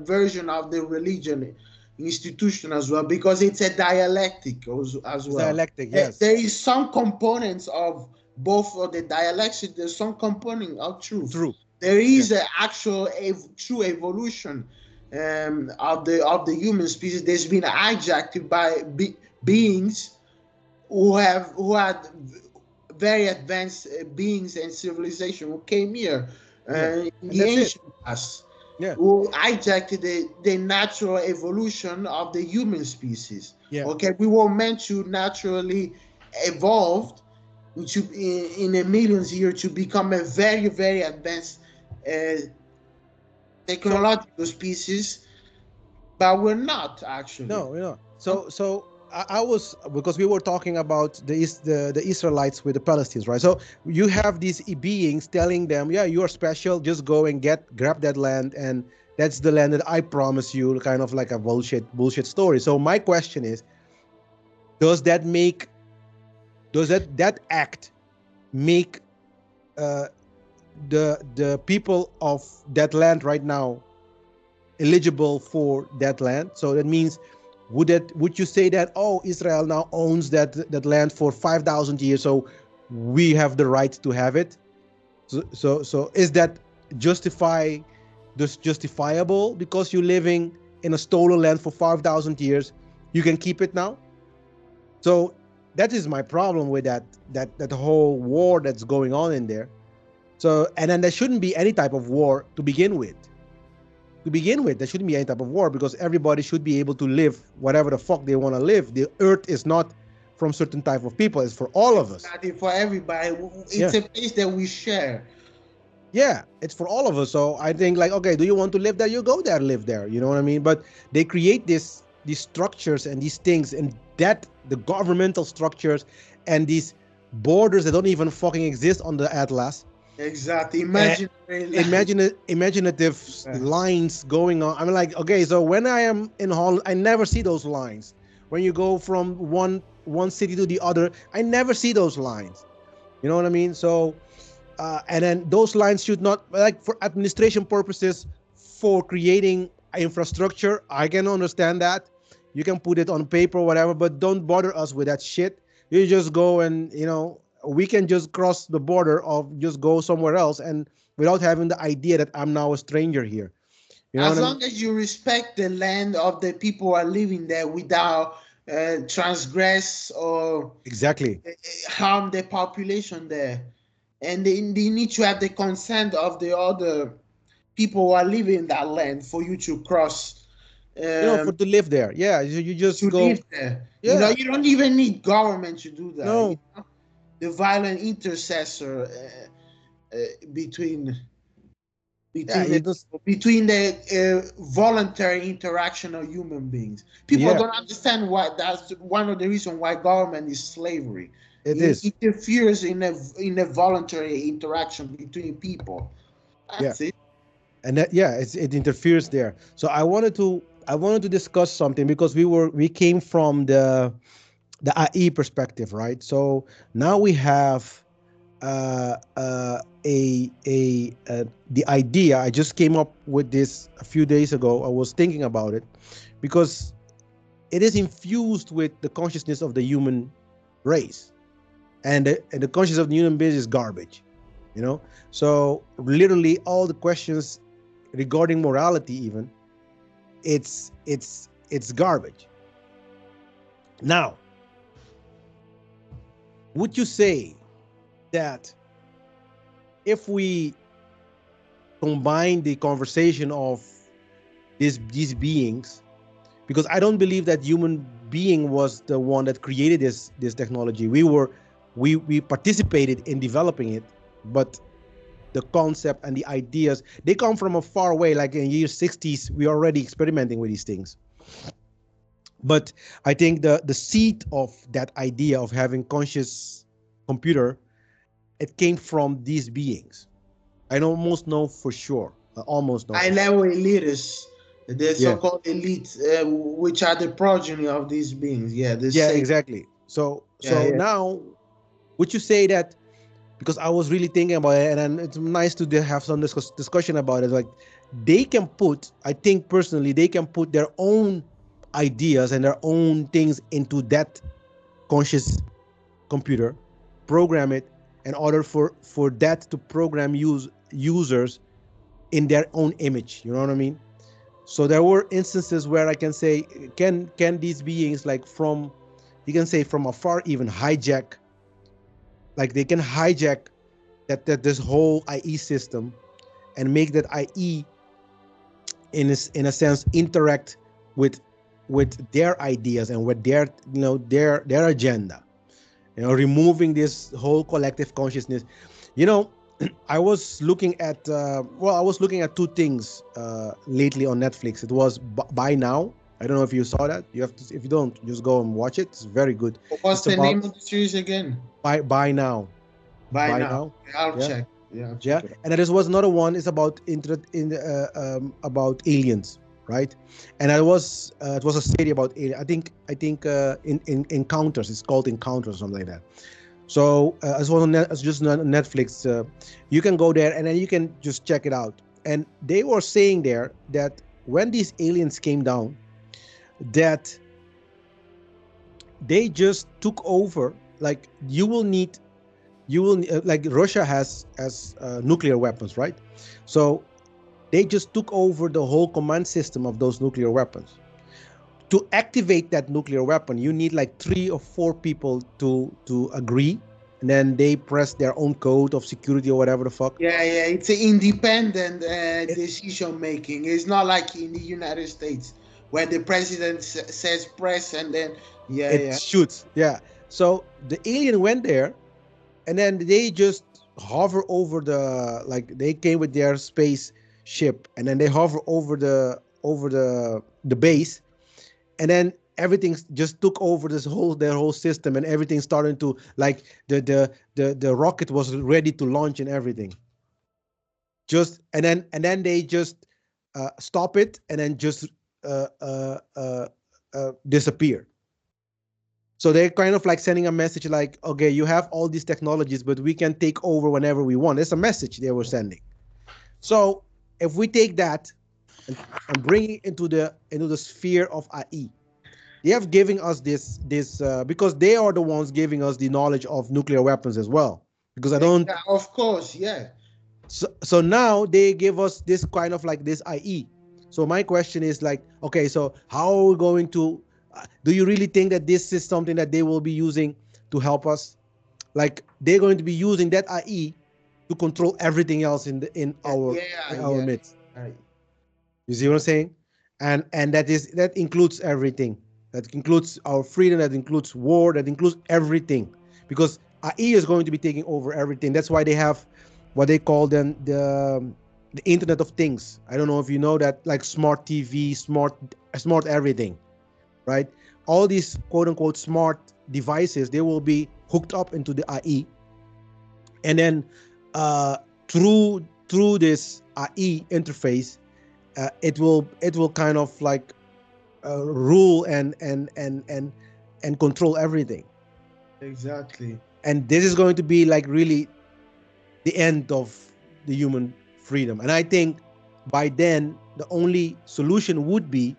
version of the religion institution as well, because it's a dialectic as It's well. dialectic, yes, There is some components of both of the dialectics. There's some component of truth. true. There Yeah, is an actual true evolution of the human species that's been hijacked by beings who had very advanced beings and civilization who came here yeah, in and the that's it. ancient past, Yeah, who hijacked the natural evolution of the human species. yeah, Okay, we were meant to naturally evolve in a millions years to become a very very advanced uh, so technological species, but we're not actually. no, Huh? so I was, because we were talking about the Israelites with the Palestinians, right? So you have these beings telling them, yeah, you are special, just go and grab that land, and that's the land that I promise you, kind of like a bullshit story. So my question is, does that make does that act make uh, the people of that land right now eligible for that land? So that means, would you say that, oh, Israel now owns that land for 5,000 years, so we have the right to have it? So is that justify just justifiable because you're living in a stolen land for 5,000 years? You can keep it now. So that is my problem with that whole war that's going on in there. So, and then there shouldn't be any type of war to begin with. There shouldn't be any type of war, because everybody should be able to live whatever the fuck they want to live. The earth is not from certain type of people, it's for all of us. Exactly, for everybody. Yeah, It's a place that we share. yeah, it's for all of us. So I think, like, okay, do you want to live there, you go there, live there, you know what I mean? But they create these structures and these things, and that the governmental structures and these borders that don't even fucking exist on the atlas. Exactly. uh, Imagine like Imaginative lines going on. I'm like, okay, so when I am in Holland, I never see those lines. When you go from one city to the other, I never see those lines. You know what I mean? So and then those lines should not, like, for administration purposes, for creating infrastructure, I can understand that. You can put it on paper, whatever, but don't bother us with that shit. You just go, and we can just cross the border, of just go somewhere else, and without having the idea that I'm now a stranger here. You know what as I mean? long as you respect the land of the people who are living there without transgress or Exactly. harm the population there, and they need to have the consent of the other people who are living in that land for you to cross, For um, to live there, yeah, you just to go. live there. Yeah. You don't even need government to do that. No. The violent intercessor between. Yeah, between the it was. between the voluntary interaction of human beings. People Yeah, don't understand why. That's one of the reasons why government is slavery. it It is. interferes in a voluntary interaction between people. Yeah, That's it. and that, yeah, it interferes there. So I wanted to discuss something because we came from the IE perspective, right? So now we have the idea. I just came up with this a few days ago. I was thinking about it because it is infused with the consciousness of the human race, and the consciousness of the human being is garbage, you know. So literally all the questions regarding morality, even it's garbage. Now, would you say that if we combine the conversation of these beings, because I don't believe that human being was the one that created this technology. We participated in developing it, but the concept and the ideas, they come from a far away. Like in year 60s, we are already experimenting with these things. But I think the seed of that idea of having conscious computer, it came from these beings. I almost know for sure. I almost know High for sure. level elitists, the Yeah. so-called elite, which are the progeny of these beings. Yeah, the Yeah, same. exactly. So Yeah, so yeah. now, would you say that, because I was really thinking about it, and then it's nice to have some discussion about it. Like, they can put, I think personally, they can put their own ideas and their own things into that conscious computer, program it in order for that to program users in their own image. You know what I mean? So there were instances where I can say, can these beings, like, from, you can say, from afar, even hijack, like they can hijack that this whole IE system and make that IE in a sense interact with their ideas and with their, their agenda. Removing this whole collective consciousness. You know, I was looking at two things lately on Netflix. It was By Now. I don't know if you saw that. You have to. If you don't, just go and watch it. It's very good. What's It's the about name of the series again? By Now. By By now. Now. I'll Yeah. check. Yeah, I'll Yeah, check it out. and there was another one. It's about about aliens, right? And it was a series about alien. I think in Encounters. It's called Encounters, or something like that. So as well as just on Netflix, you can go there and then you can just check it out. And they were saying there that when these aliens came down, that they just took over. Like, like Russia has nuclear weapons, right? So they just took over the whole command system of those nuclear weapons. To activate that nuclear weapon, you need like 3 or 4 people to agree, and then they press their own code of security or whatever the fuck. Yeah, yeah. It's an independent It, decision making. It's not like in the United States where the president says press and then yeah, it yeah. shoots, yeah. So the alien went there, and then they just hover over like, they came with their space ship, and then they hover over the base, and then everything just took over their whole system, and everything started to, like, the rocket was ready to launch and everything. Just and then they just stop it, and then just uh, uh, uh, disappear. So they're kind of like sending a message like, okay, you have all these technologies, but we can take over whenever we want. It's a message they were sending. So if we take that and bring it into the sphere of AI, they have given us this because they are the ones giving us the knowledge of nuclear weapons as well. Because I don't. Of course, yeah. So now they give us this kind of like this IE. So my question is like, okay, so how are we going to? Do you really think that this is something that they will be using to help us? Like, they're going to be using that IE to control everything else in Yeah, our yeah, in our yeah. midst. I, You see what I'm saying? And that includes everything. That includes our freedom. That includes war. That includes everything. Because AI is going to be taking over everything. That's why they have what they call them the. the Internet of Things. I don't know if you know that, like smart TV, smart everything, right? All these quote unquote smart devices, they will be hooked up into the AI, and then uh, through this AI interface, it will kind of like rule and control everything. Exactly. And this is going to be like really the end of the human freedom. And I think by then the only solution would be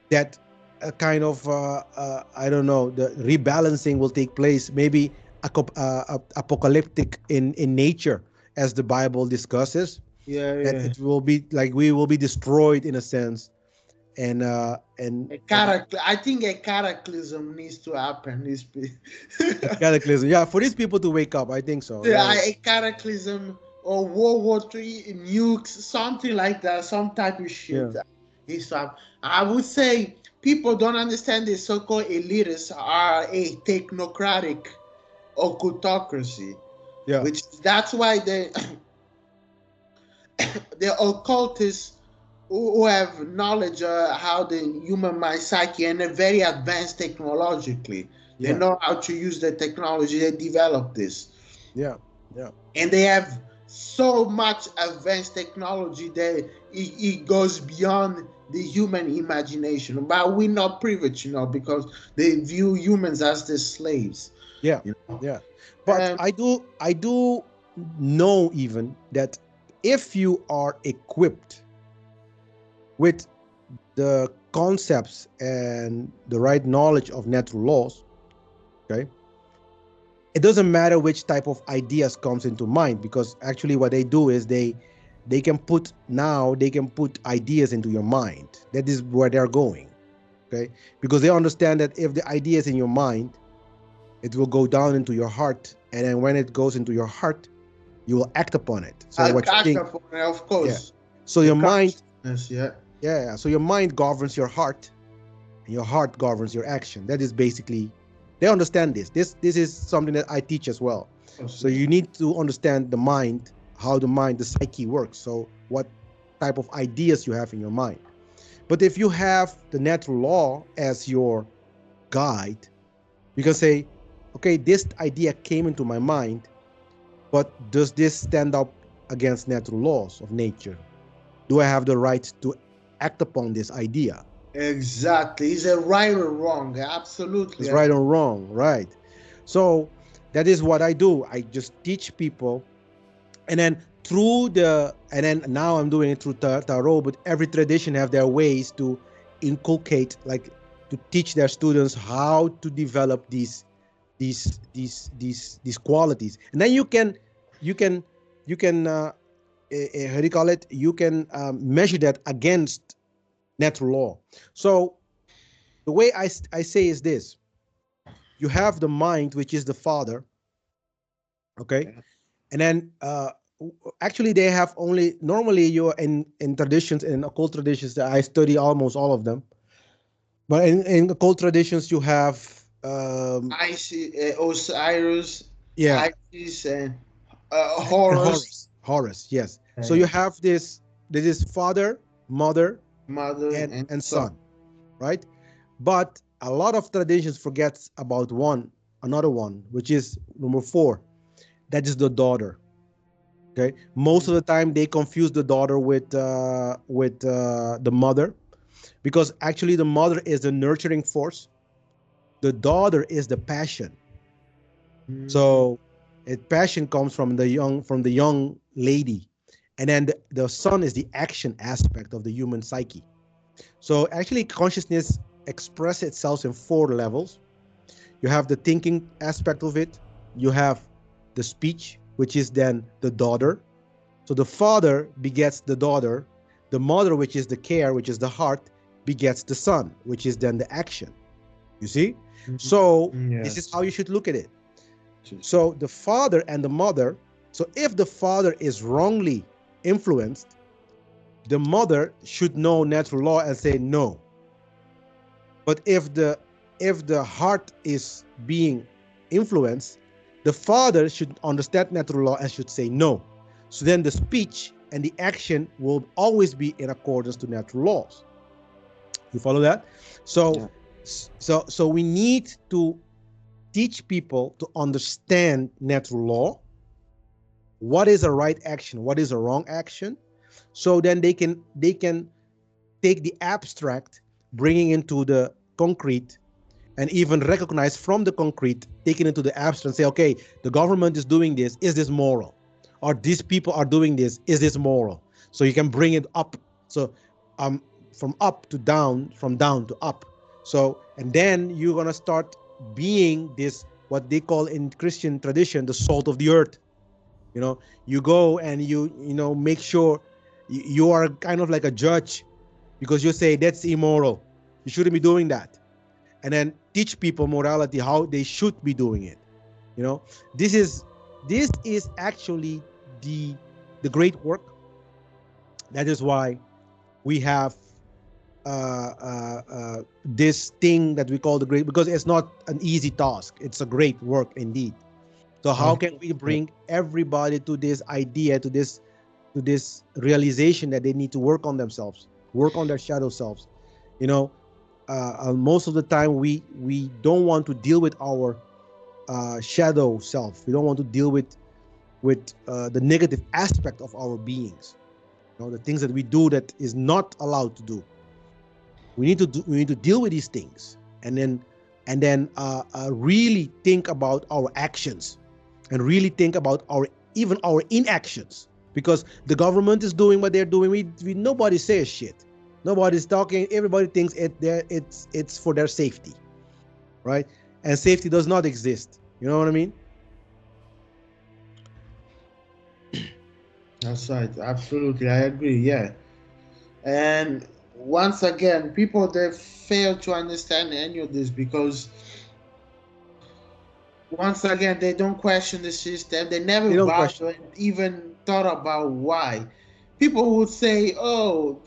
that a kind of I don't know, the rebalancing will take place, maybe apocalyptic in nature, as the Bible discusses, Yeah, that yeah. it will be like we will be destroyed in a sense, and I think a cataclysm needs to happen. a cataclysm. Yeah, for these people to wake up, I think so. Yeah, Yeah, a cataclysm or World War III, nukes, something like that, some type of yeah, shit. Is I would say people don't understand the so-called elitists are a technocratic occultocracy, yeah, which that's why the occultists who have knowledge how the human mind psyche and they're very advanced technologically. They yeah, know how to use the technology. They develop this, yeah, yeah, and they have so much advanced technology that it goes beyond the human imagination. But we're not privy, because they view humans as the slaves. yeah, You know, yeah. But I do know even that if you are equipped with the concepts and the right knowledge of natural laws, okay, it doesn't matter which type of ideas comes into mind, because actually what they do is they can put ideas into your mind. That is where they're going, okay, because they understand that if the idea is in your mind, it will go down into your heart, and then when it goes into your heart, you will act upon it. So I'll what you act think, upon it, of yeah. course. So The your mind, consciousness, yeah. yeah. So your mind governs your heart, and your heart governs your action. That is basically, they understand this. This is something that I teach as well. Of So you need to understand the mind, how the psyche works. So what type of ideas you have in your mind. But if you have the natural law as your guide, you can say, okay, this idea came into my mind, but does this stand up against natural laws of nature? Do I have the right to act upon this idea? Exactly. Is it right or wrong? Absolutely. Is I right think. or wrong, right? So that is what I do. I just teach people, and then now I'm doing it through tarot. But every tradition have their ways to inculcate, like to teach their students how to develop these qualities, and then you can you can how do you call it? You can measure that against natural law. So the way I say is this: you have the mind, which is the father, okay, and then actually they have only, normally you're in traditions, in occult traditions that I study almost all of them, but in occult traditions you have Isis, Osiris, yeah, Isis, and and Horus, Horus, yes. So you uh, have this is father, mother, mother, and and son. son, right? But a lot of traditions forgets about another one, which is number four. That is the daughter. Okay, most of the time they confuse the daughter with the mother, because actually the mother is the nurturing force. The daughter is the passion. Mm, So passion comes from the young lady, and then the son is the action aspect of the human psyche. So actually consciousness expresses itself in four levels. You have the thinking aspect of it. You have the speech, which is then the daughter. So the father begets the daughter. The mother, which is the care, which is the heart, begets the son, which is then the action. You see? So this is how yes. you should look at it. So the father and the mother. So if the father is wrongly influenced, the mother should know natural law and say no. But if the heart is being influenced, the father should understand natural law and should say no. So then the speech and the action will always be in accordance to natural laws. You follow that? So, Yeah. so we need to teach people to understand natural law. What is a right action? What is a wrong action? So then they can take the abstract, bringing into the concrete, and even recognize from the concrete, take it into the abstract and say, okay, the government is doing this. Is this moral? Or these people are doing this. Is this moral? So you can bring it up. So um, from up to down, from down to up. So, and then you're going to start being this, what they call in Christian tradition, the salt of the earth. You know, you go and you make sure you are kind of like a judge, because you say that's immoral. You shouldn't be doing that, and then teach people morality, how they should be doing it. You know, this is this is actually the the great work. That is why we have this thing that we call the great, because it's not an easy task. It's a great work indeed. So how Okay. can we bring everybody to this idea, to this realization that they need to work on themselves, work on their shadow selves? You know, most of the time we don't want to deal with our shadow self. We don't want to deal with the negative aspect of our beings. You know, the things that we do that is not allowed to do. We need to deal with these things, and then really think about our actions, and really think about our even our inactions, because the government is doing what they're doing. We nobody says shit. Nobody's talking. Everybody thinks it's for their safety, right? And safety does not exist. You know what I mean? That's right. Absolutely, I agree. Yeah. And once again, people they fail to understand any of this because once again they don't question the system. They never They don't question. bother and even thought about why. People would say, "Oh,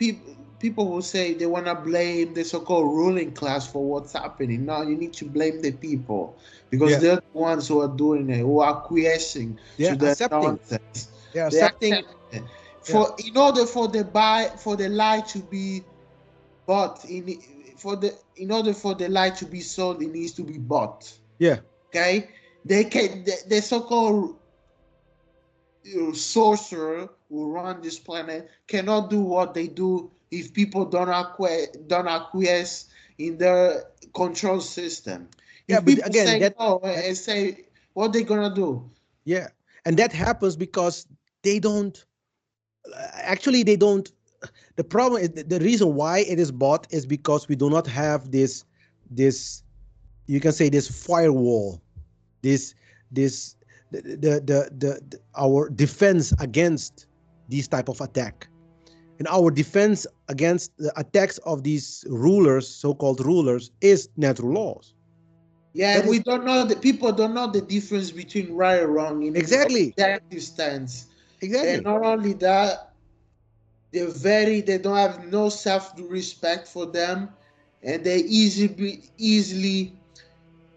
people will say they want to blame the so-called ruling class for what's happening." No, you need to blame the people because Yeah, they're the ones who are doing it, who are acquiescing they're to the accepting. nonsense. They're They accepting. accept it. Yeah, For in order for the lie to be bought in order for the lie to be sold, it needs to be bought. yeah, Okay, the so-called sorcerer who run this planet cannot do what they do if people don't acquiesce in their control system. yeah. If But people again, say that no that and say what they gonna do. yeah, and that happens because they don't. Actually, they don't. The problem is the reason why it is bought is because we do not have this, you can say, this firewall, this this the our defense against these type of attack, and our defense against the attacks of these rulers, so-called rulers, is natural laws. Yeah, That is we don't know the people don't know the difference between right and wrong in an exactly, objective stance. And exactly. not only that, they don't have no self respect for them, and they easily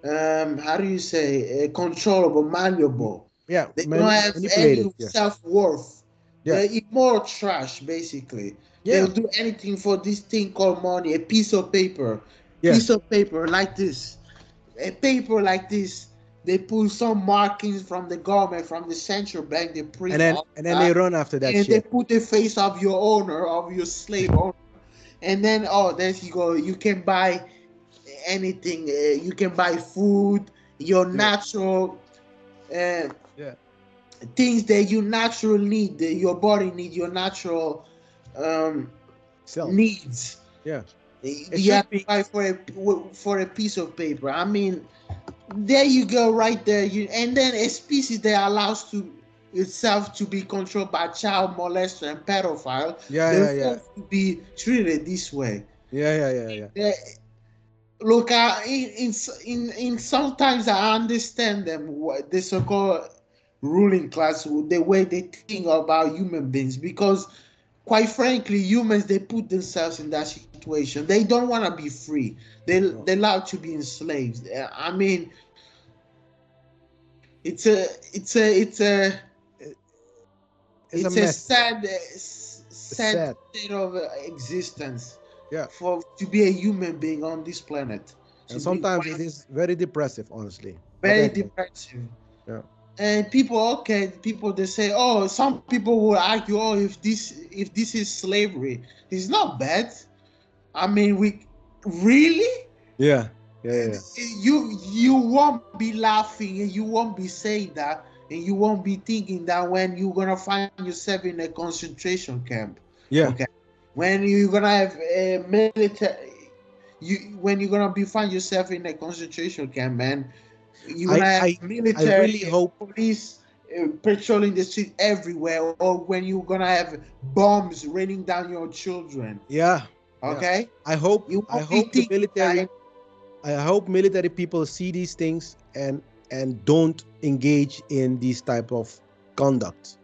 how do you say controllable, malleable. Yeah, They don't have manipulated. any Yeah, self worth. yeah, They're immoral trash, basically. yeah, They'll do anything for this thing called money, a yeah. piece of paper like this, a paper like this. They pull some markings from the government, from the central bank. They and print then all and then they that, run after that and they shit. put the face of your owner, of your slave owner, and then oh, there you go. You can buy anything. You can buy food, your Yeah, natural uh, yeah. things that you naturally need, that your body need, your natural um, Self. needs. Yeah, it You should have to be. buy for a piece of paper. I mean, there you go, right there. And then a species that allows to itself to be controlled by child molester and pedophile Yeah, yeah, yeah, deserves to be treated this way. yeah, yeah, yeah, yeah. Uh, Look, in sometimes I understand them, the so-called ruling class, the way they think about human beings, because quite frankly, humans they put themselves in that situation. They don't want to be free. No. They love to be enslaved. I mean, it's a It's a It's a mess. sad, It's sad sad. state of existence Yeah. for to be a human being on this planet. To And be sometimes it quite is very depressive, honestly. But very anyway, depressive. yeah. And people, okay, people they say, oh, some people will argue, oh, if this is slavery, it's not bad. I mean, we really Yeah. Yeah. Yeah. Yeah. you won't be laughing and you won't be saying that and you won't be thinking that when you're gonna find yourself in a concentration camp, Yeah. okay, when you're gonna have a military, when you're gonna be find yourself in a concentration camp, man, you're I gonna have I I really military, hope. police, patrolling the street everywhere, or when you're gonna have bombs raining down your children, Yeah. Yeah. okay, I hope you I won't be hope the thinking that. military I hope military people see these things and don't engage in these type of conduct,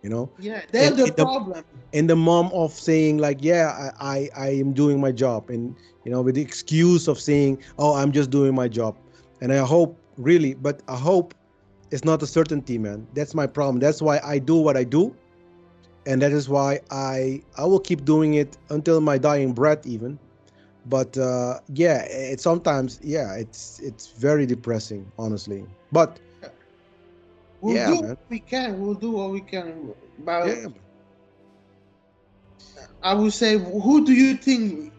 you know. Yeah, they're And the problem. in the mom of saying like, yeah, I am doing my job, and with the excuse of saying, oh, I'm just doing my job. And I hope really, but I hope it's not a certainty, man. That's my problem. That's why I do what I do, and that is why I will keep doing it until my dying breath even. But yeah, it sometimes, yeah, it's very depressing, honestly. But We'll yeah, do man. what we can. We'll do what we can. But Yeah. I would say, who do you think?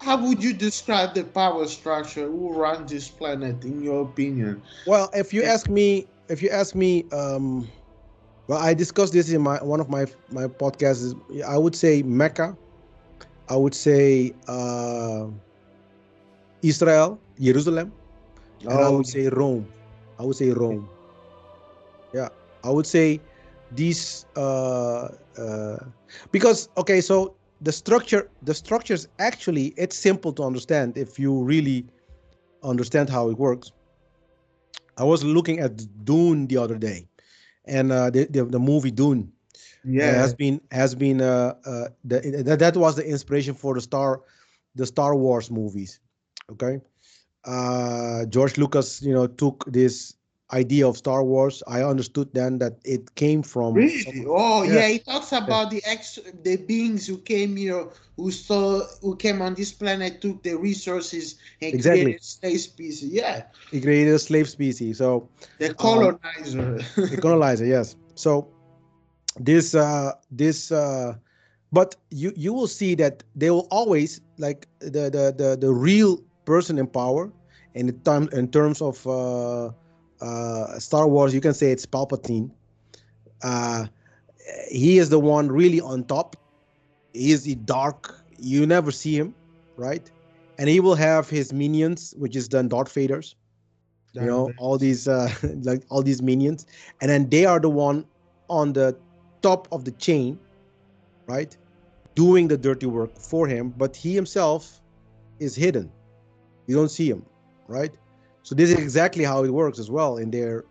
How would you describe the power structure who runs this planet, in your opinion? Well, if you ask me, well, I discussed this in my one of my podcasts. I would say Mecca. I would say Israel, Jerusalem, and I Oh, would say Rome. I would say Rome. Yeah, I would say these because okay, so the structures actually it's simple to understand if you really understand how it works. I was looking at Dune the other day, and the movie Dune yeah. has been that was the inspiration for the Star Wars movies. Okay, George Lucas, took this idea of Star Wars. I understood then that it came from Really? Oh, yeah, yeah. He talks yeah, about the beings who came here, who came on this planet, took the resources and exactly. created slave species. Yeah, It created a slave species. So the um, colonizer. a colonizer, yes. So this but you will see that they will always like the real person in power in terms of Star Wars. You can say it's Palpatine. uh he is the one really on top. He is the dark, you never see him, right? And he will have his minions, which is the Darth Vaders, Darth all Vader. these like all these minions, and then they are the one on the top of the chain, right, doing the dirty work for him, but he himself is hidden. You don't see him, right? So this is exactly how it works as well in their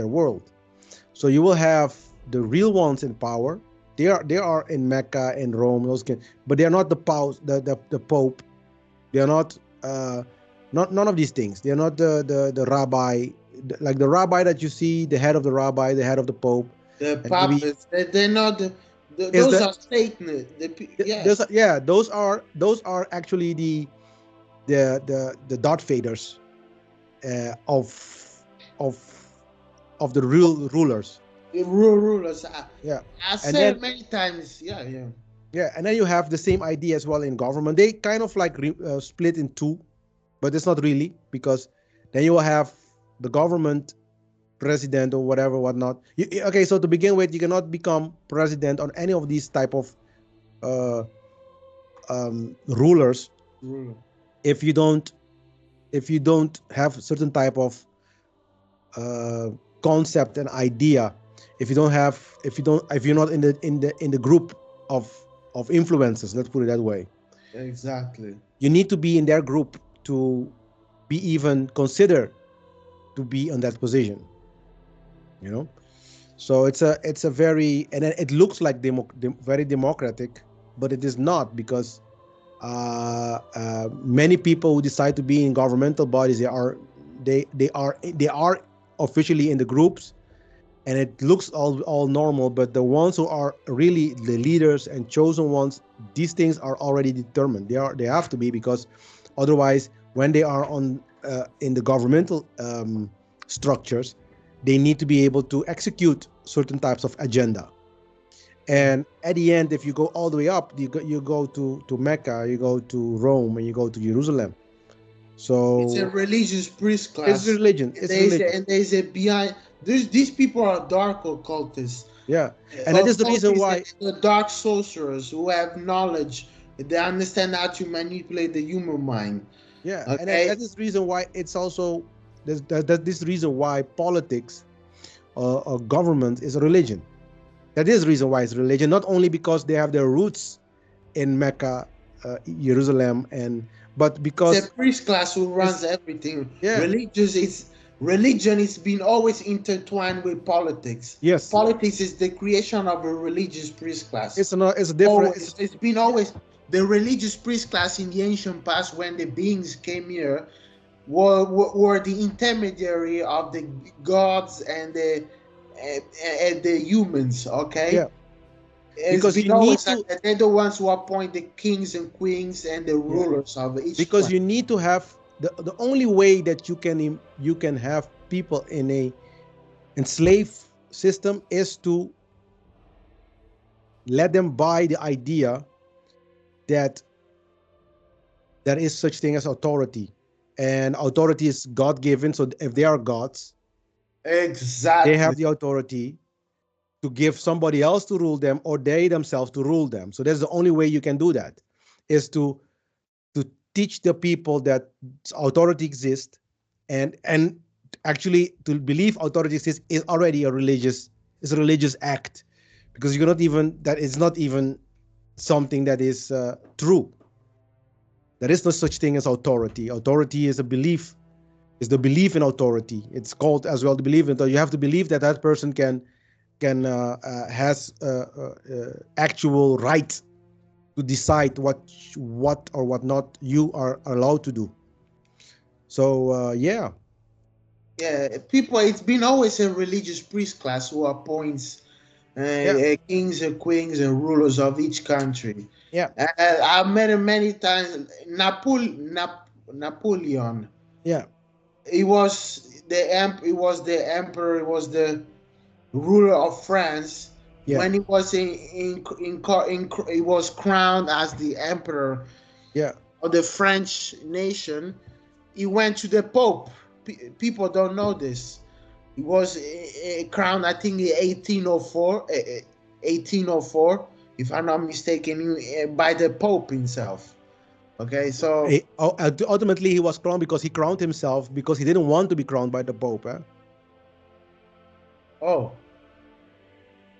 world. So you will have the real ones in power. They are in Mecca and Rome, but they are not the Pope. They are not none of these things. They are not the rabbi, like the rabbi that you see, the head of the rabbi, the head of the Pope, The and maybe puppets. They're not. is Those the are Satan. Yeah. yeah, those are actually the Darth Vaders of of of the real rulers. The rulers. Yeah, I and said then many times. Yeah, yeah. yeah, and then you have the same idea as well in government. They kind of like split in two, but it's not really, because then you will have the government president or whatever, whatnot. Okay, so to begin with, you cannot become president on any of these type of uh, rulers Ruler. if you don't if you don't have certain type of uh, concept and idea. If you're not in the group of influencers, let's put it that way. Exactly. You need to be in their group to be even considered to be in that position. You know, so it's a very, and it looks like very democratic, but it is not, because many people who decide to be in governmental bodies, they are officially in the groups, and it looks all normal, but the ones who are really the leaders and chosen ones, these things are already determined. They have to be, because otherwise, when they are on in the governmental structures, they need to be able to execute certain types of agenda. And at the end, if you go all the way up, you go to Mecca, you go to Rome, and you go to Jerusalem. It's a So religious priest it's class. religion. It's religion. And there's a behind. These people are dark occultists, Yeah, and that is the reason why. the dark sorcerers who have knowledge. They understand how to manipulate the human mind. Yeah, and Okay, that is the reason why it's also this reason why politics or government is a religion. That is the reason why it's religion, not only because they have their roots in Mecca, Jerusalem, and but it's a because priest class who it's runs everything. yeah, Religion is been always intertwined with politics. yes, Politics is the creation of a religious priest class. it's a different Always, it's been always the religious priest class in the ancient past when the beings came here were the intermediary of the gods and the humans. Okay, yeah, it's because been you need always like to that. They're the ones who appoint the kings and queens and the yeah, rulers of each because clan. you need to have the only way that you can have people in a enslaved system is to let them buy the idea that there is such thing as authority, and authority is god given. So if they are gods, they have Exactly. the authority to give somebody else to rule them, or they themselves to rule them. So that's the only way you can do that, is to teach the people that authority exists, and actually to believe authority exists is already a religious act, because you're not even that is not even something that is true. There is no such thing as authority. Authority is a belief, is the belief in authority. It's called as well the belief in. You have to believe that that person can has actual right to decide what or what not you are allowed to do. So yeah, Yeah, people. It's been always a religious priest class who appoints yeah, kings and queens and rulers of each country. yeah, I've met him many times. Napoleon. yeah, He was the emperor. He was the ruler of France yeah, when he was he was crowned as the emperor yeah. of the French nation. He went to the Pope. People don't know this. He was crowned, I think, in 1804, 1804, if I'm not mistaken, by the Pope himself. Okay, so Ultimately, he was crowned because he crowned himself because he didn't want to be crowned by the Pope. Eh? oh,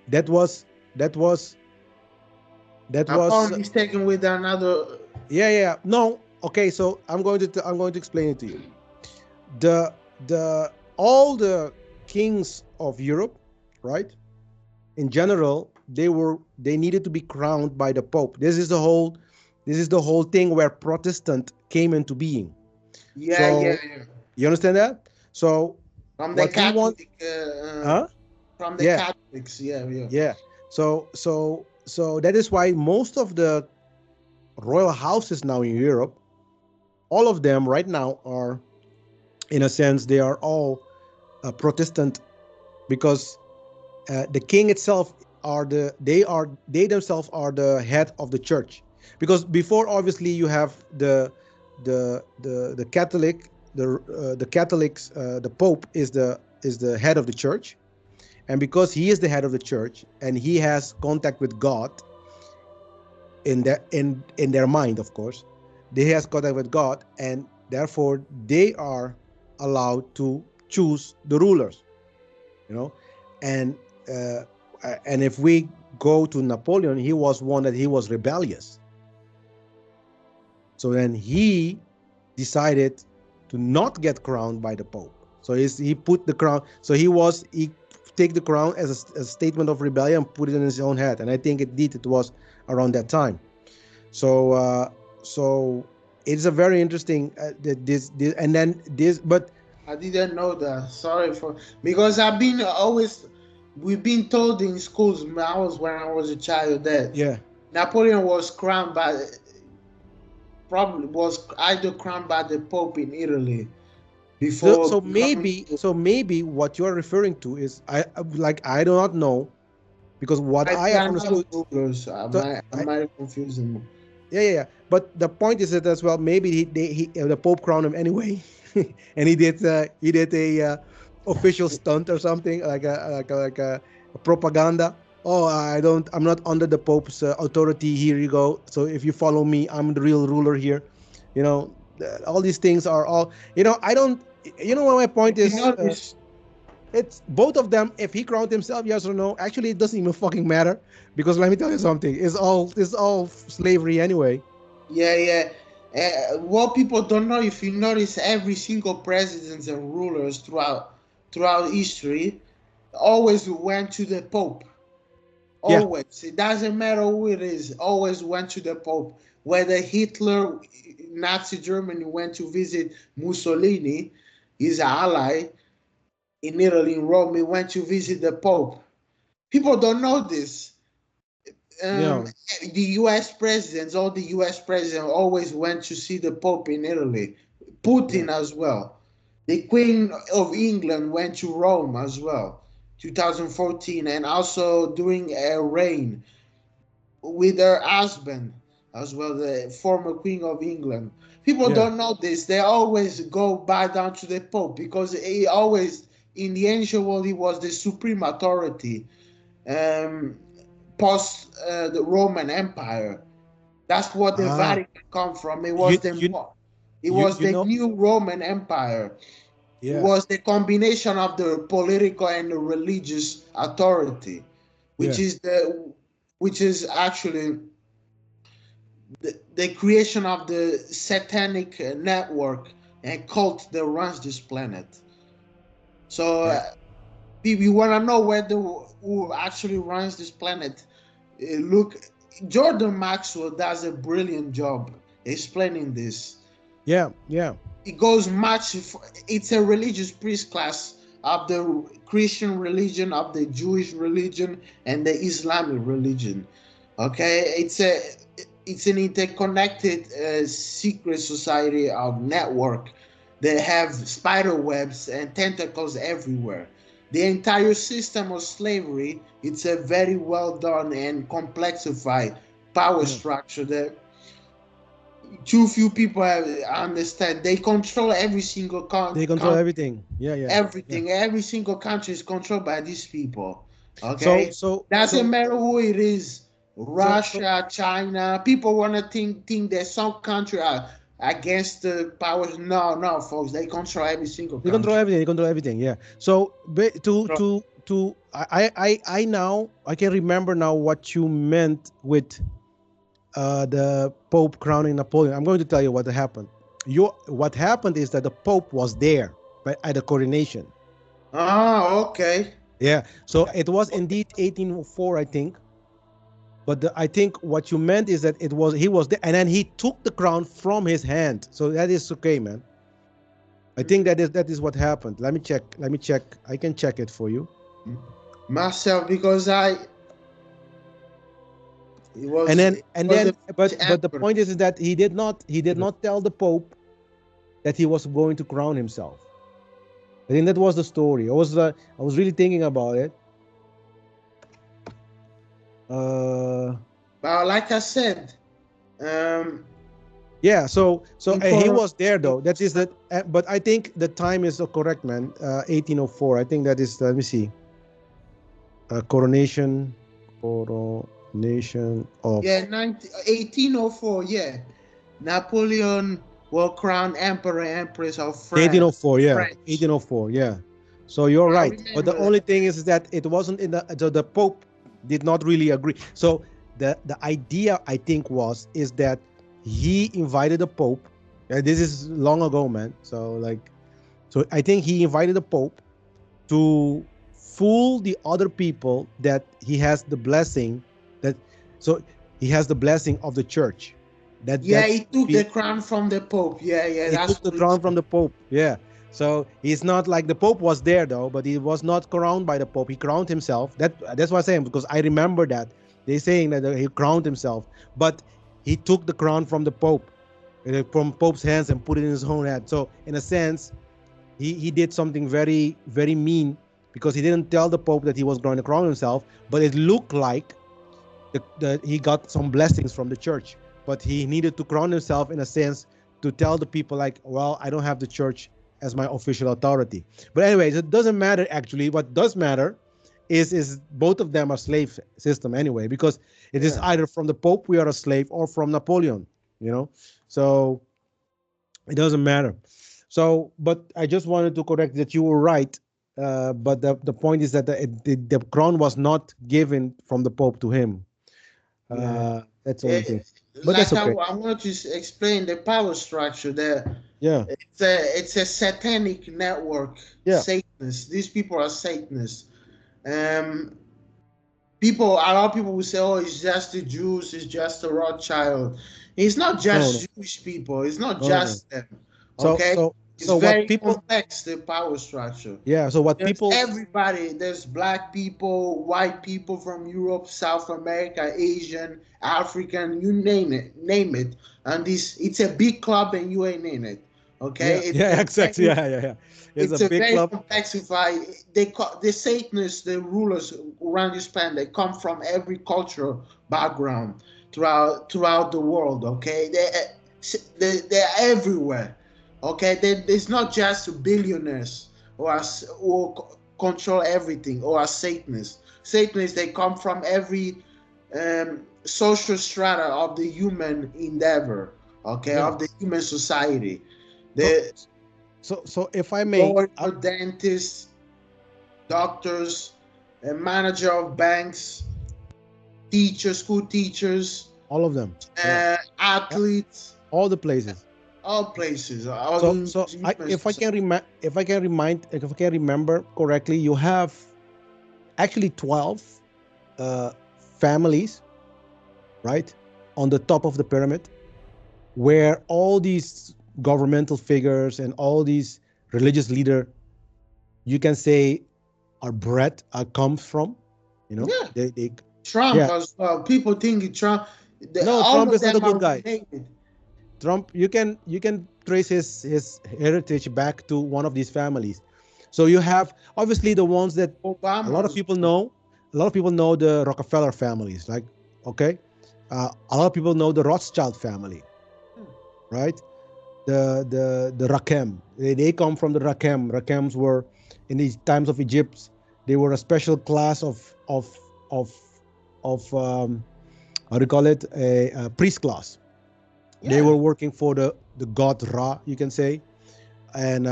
That was that was that I'm was not mistaken with another. yeah, yeah. No, okay. So I'm going to explain it to you. The all the kings of Europe, right? In general, they needed to be crowned by the Pope. This is the whole thing where Protestant came into being. Yeah, yeah, So yeah. you understand that? So From the what we want, Catholic, huh? from the Yeah, Catholics. Yeah, yeah. yeah. So that is why most of the royal houses now in Europe, all of them right now are, in a sense, they are all Protestant, because the king itself they themselves are the head of the church. Because before, obviously, you have the Catholic, the Catholics, the Pope is the head of the church, and because he is the head of the church and he has contact with God in their mind, of course, they has contact with God, and therefore they are allowed to choose the rulers, you know. and uh, and if we go to Napoleon, he was one that he was rebellious. So then he decided to not get crowned by the Pope. So he put the crown. So he take the crown as a statement of rebellion and put it in his own head. And I think it was around that time. So so it's a very interesting this and then this, but I didn't know that. Sorry for because I've been always we've been told in schools when I was a child that Yeah. Napoleon was crowned by probably was either crowned by the Pope in Italy So, before so becoming maybe, so maybe what you are referring to is like I do not know because what might I be have another understood. rulers. So I might confuse them. yeah, yeah, yeah. But the point is that as well. Maybe the Pope crowned him anyway, and he did a official stunt or something like a propaganda. Oh, I'm not under the Pope's authority. Here you go. So if you follow me, I'm the real ruler here. All these things are all. I don't. What my point If you is. notice, It's both of them. If he crowned himself, yes or no. Actually, it doesn't even fucking matter because let me tell you something. It's all slavery anyway. yeah, yeah. What people don't know, if you notice, every single presidents and rulers throughout history always went to the Pope. Yeah, Always. It doesn't matter who it is. Always went to the Pope. Whether Hitler, Nazi Germany went to visit Mussolini, his ally in Italy, in Rome, he went to visit the Pope. People don't know this. Um, yeah, the U.S. presidents, all the U.S. presidents always went to see the Pope in Italy. yeah, Putin as well. The Queen of England went to Rome as well, 2014, and also during a reign with her husband as well, the former Queen of England. People yeah. don't know this. They always go back down to the Pope because he always, in the ancient world, he was the supreme authority. Um, Post the Roman Empire. That's what the Ah, Vatican come from. you you It you was you the know. new Roman Empire. It Yeah, was the combination of the political and the religious authority, which yeah, is the which is actually the creation of the satanic network and cult that runs this planet. So, yeah, if you want to know who actually runs this planet, look, Jordan Maxwell does a brilliant job explaining this. yeah, yeah, It goes much. It's a religious priest class of the Christian religion, of the Jewish religion, and the Islamic religion. Okay, it's an interconnected secret society of network that have spider webs and tentacles everywhere. The entire system of slavery, it's a very well done and complexified power yeah. structure that too few people understand. They control every single They control country, everything. Yeah, yeah, yeah. everything. Every single country is controlled by these people. So Okay, so doesn't so matter who it is. so Russia, China. People want to think that some country are against the powers. No, no, folks. They control every single they control country. everything. They control everything. Yeah. So I now I can remember now what you meant with the Pope crowning Napoleon. I'm going to tell you what happened. What happened is that the Pope was there at the coronation. Ah, okay. Yeah, so it was indeed 1804, I think. But I think what you meant is that he was there, and then he took the crown from his hand. So that is okay, man. I think that is what happened. Let me check. Let me check. I can check it for you. Myself, because And then it and was then, the French but the emperor. point is that he did not tell the Pope that he was going to crown himself. I think that was the story. I was really thinking about it. Uh, But like I said, um, yeah. So in he coronation, was there though. That is that. But I think the time is correct, man. 1804. I think that is. Let me see. Coronation yeah, of 1804, yeah. Napoleon was crowned Emperor Empress of France. 1804. Yeah, French. 1804. Yeah. So you're I right. But the remember that. only thing is that it wasn't in the Pope did not really agree. So the idea I think is that he invited the Pope. And this is long ago, man. So I think he invited the Pope to fool the other people that he has the blessing that so he has the blessing of the church. Yeah, That's he took the crown from the Pope. Yeah, yeah, he that's took the what he crown said. from the Pope. Yeah. So he's not like the Pope was there though, but he was not crowned by the Pope. He crowned himself. That's what I'm saying, because I remember that they saying that he crowned himself, but he took the crown from the Pope, from Pope's hands, and put it in his own head. So in a sense, he did something very very mean, because he didn't tell the Pope that he was going to crown himself, but it looked like he got some blessings from the church, but he needed to crown himself in a sense to tell the people like, well, I don't have the church as my official authority. But anyways, it doesn't matter actually. What does matter is both of them are slave system anyway, because it is Yeah, either from the Pope we are a slave, or from Napoleon, you know. So it doesn't matter. So, but I just wanted to correct that you were right. But the point is that the crown was not given from the Pope to him. yeah. That's the only thing. It, But that's like okay. I want to explain the power structure there. Yeah. It's a satanic network. Yeah. Satanists. These people are Satanists. Um, a lot of people will say, "Oh, it's just the Jews. It's just the Rothschild." It's not No, no, just Jewish people. It's not no, no, no. just them. So, Okay, so, it's so what very people? complex, the power structure. Yeah. So what There's people? everybody. There's black people, white people from Europe, South America, Asian, African, you name it. And this, it's a big club, and you ain't in it. Okay, Yeah. Yeah. Exactly. Yeah. Yeah. Yeah. It's a it's a big very club. complexified. The Satanists, the rulers around this planet, they come from every cultural background throughout the world. Okay, they're everywhere. Okay, it's not just billionaires who control everything or are Satanists. Satanists, they come from every social strata of the human endeavor. Okay, Yeah. of the human society. So, The so if I may, lawyer, dentists, doctors, a manager of banks, teachers, school teachers, all of them. Yeah. Yeah. athletes, All the places. all places, all So, in so I, human if I can society. if I can remember correctly, you have actually 12 uh, families, right, on the top of the pyramid, where all these governmental figures and all these religious leader, you can say, are bred, comes from, you know, Yeah, they Trump yeah. as well. People think Trump. No, All Trump of is not a them good are guy. related. Trump, you can trace his heritage back to one of these families. So you have obviously the ones that a lot Obama of as people well. know. A lot of people know the Rockefeller families, like, okay. A lot of people know the Rothschild family, right? The Rakem. They come from the Rakem. Rakems were in these times of Egypt. They were a special class of of how do you call it, a priest class. They Yeah, were working for the god Ra, you can say. And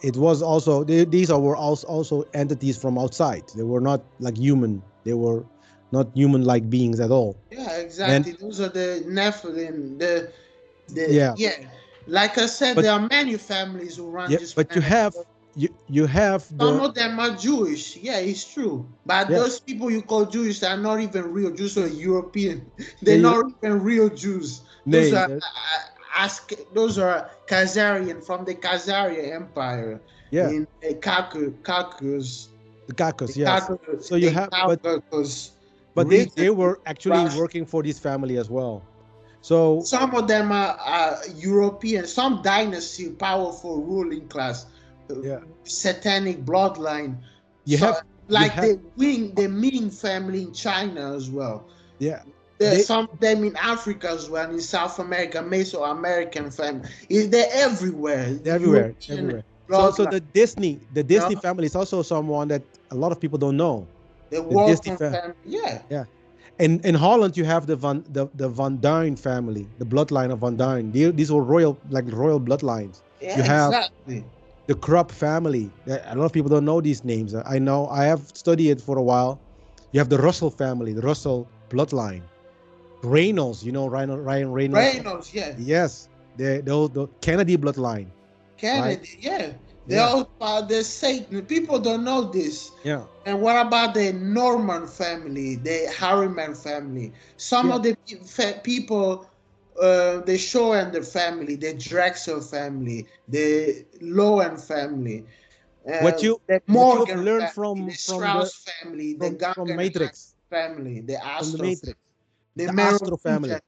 it was also these were also entities from outside. They were not like human. They were not human like beings at all. yeah, And exactly. Those are the Nephilim. The yeah, yeah, like I said, but there are many families who run yeah, this but you planet. have you have Some the of them are Jewish. Yeah, it's true. But yeah those people you call Jewish are not even real Jews or European. yeah They're you not even real Jews. Those nay are those are Khazarian from the Khazarian Empire yeah, in Caucasus, the Caucasus, yes. So you the have, Caucasus but they region they in were actually Russia. working for this family as well. So Some of them are European, some dynasty, powerful ruling class, uh, yeah, satanic bloodline. you So, have you like have The Ming family in China as well. yeah, There's they some of them in Africa as well, in South America, Mesoamerican family. They're everywhere. The they're everywhere, European everywhere. So bloodline, you the Disney know, family is also someone that a lot of people don't know. the The Disney Walton family, family. Yeah, yeah. In Holland, you have the Van Duyn family, the bloodline of Van Duyn. These were royal, like royal bloodlines. You yeah, have exactly. the Krupp family. A lot of people don't know these names. I know. I have studied it for a while. You have the Russell family, the Russell bloodline. Reynolds, Ryan Reynolds. Reynolds, yeah. Yes, the Kennedy bloodline, right? Kennedy, yeah. They Yeah, all part the Satan. People don't know this. yeah, And what about the Norman family, the Harriman family? Some yeah, of the people the Schoen the family, the Drexel family, the Lowen family, the what you have Morgan learned family, the from the Strauss family, the from Guggenheim Matrix, family, the from the Astor Matrix, family, the the Astro Merovingian. family,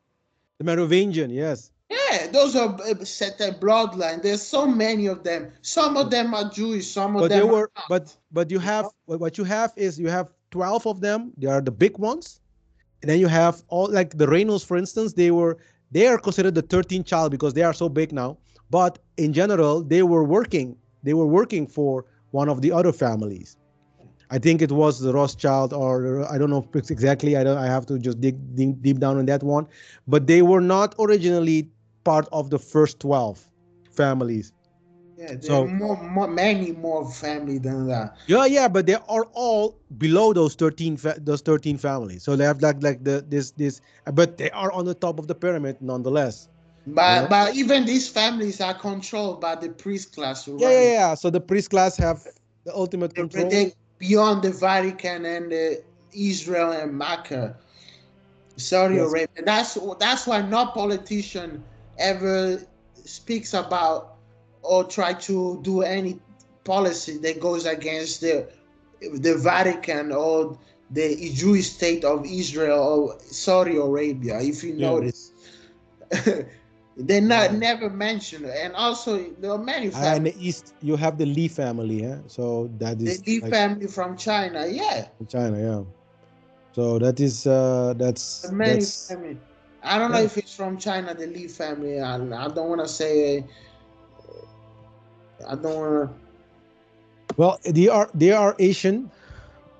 the Merovingian, yes. Yeah, those are set a bloodline. There's so many of them. Some of Yeah. them are Jewish, some of But they them are were, not. but you You have know? what you have is you have 12 of them. They are the big ones, and then you have all like the Reynolds, for instance. They are considered the 13th child because they are so big now. But in general, they were working. They were working for one of the other families. I think it was the Rothschild, or I don't know exactly. I don't. I have to just dig deep down on that one. But they were not originally part of the first 12 families. Yeah, there are So many more family than that. yeah, yeah, but they are all below those 13 families. So they have like the this, but they are on the top of the pyramid nonetheless. You But know. even these families are controlled by the priest class who Yeah, yeah, runs. yeah. So the priest class have the ultimate control. They beyond the Vatican and Israel and Mecca, Saudi Yes. Arabia. That's why no politician ever speaks about or try to do any policy that goes against the Vatican or the Jewish state of Israel or Saudi Arabia. If you Yeah. notice, they're not Yeah. never mentioned. And also, there are many And families. the East, you have the Lee family. Yeah. So that The is Lee like family from China, yeah, China. Yeah. So that is many that's family. I don't know yeah. if it's from China, the Lee family, and I don't want to say. I don't want Well, they are Asian.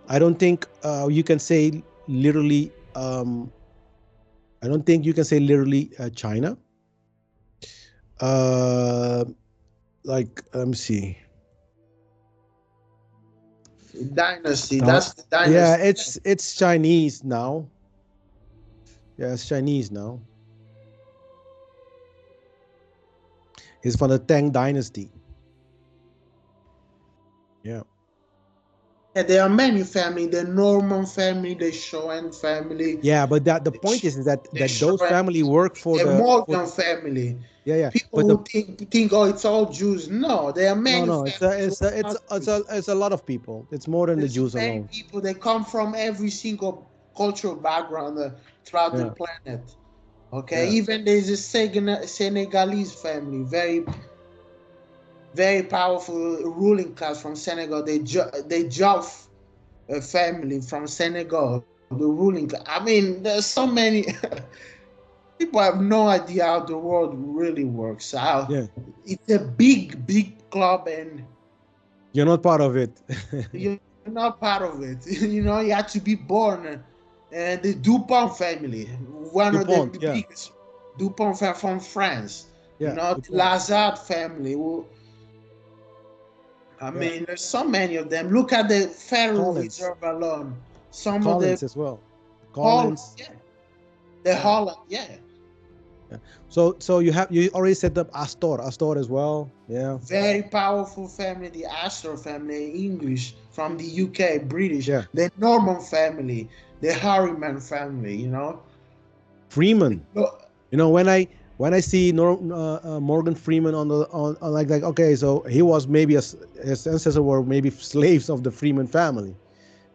I don't think you can say literally. I don't think you can say literally China. Uh, like let me see. to dynasty. Uh, That's the yeah, dynasty. it's Chinese now. Yeah, it's Chinese now. It's from the Tang Dynasty. Yeah, Yeah, there are many family. The Norman family, the Schoen family, yeah. But that the the, point is that the those Schoen, family work for the the Morgan family. yeah, yeah. People But the who think oh it's all Jews. No, there are no, many no. families who are not Jews. It's a lot of people. It's more than the There's Jews many alone. people. They come from every single cultural background throughout the Yeah, planet. Okay, yeah. even there's a Senegalese family, very powerful ruling class from Senegal. They Joff family from Senegal, the ruling class. I mean, there's so many people have no idea how the world really works. How Yeah. it's a big club, and You're not part of it. you're not part of it. You know, you had to be born. The Dupont family, one of the DuPont. Yeah, biggest Dupont from France. You yeah. know, the DuPont. Lazard family. I Yeah. mean, there's so many of them. Look at the Federal Collins. Reserve alone. The Some of the Collins as well. The Holland, Collins. yeah, the Yeah. Holland, yeah, Yeah. So you already set up Astor as well. Yeah. very powerful family. The Astor family, English from the UK, British. Yeah. The Norman family, the Harriman family. You know, Freeman. Look, When I see Morgan Freeman on like okay, so he was maybe his ancestors were maybe slaves of the Freeman family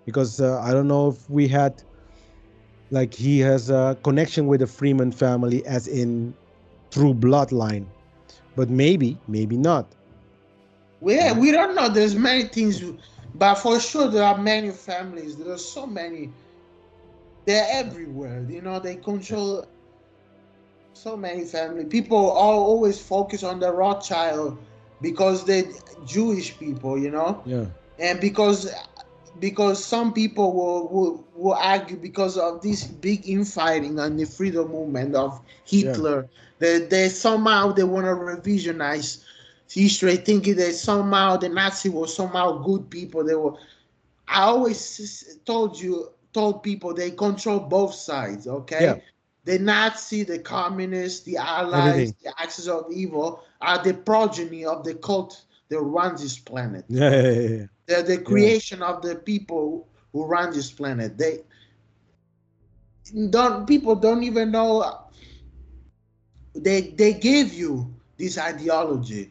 because I don't know if we had like he has a connection with the Freeman family as in through bloodline, but maybe not. You know. we don't know. There's many things, but for sure there are many families. There's so many. They're everywhere. You know, they Yeah. control so many family. People all always focus on the Rothschild because they're Jewish people, you know, Yeah. and because some people will argue because of this big infighting on the freedom movement of Yeah. Hitler, they somehow they want to revisionize history, thinking that somehow the Nazi was somehow good people. They were. I always told people they control both sides. Yeah. Okay, the Nazi, the communists, the allies, Everything. the axis of evil are the progeny of the cult that runs this planet. Yeah. Okay, Yeah. Yeah. they're the Yeah. creation of the people who run this planet. They don't people don't even know they gave you this ideologies.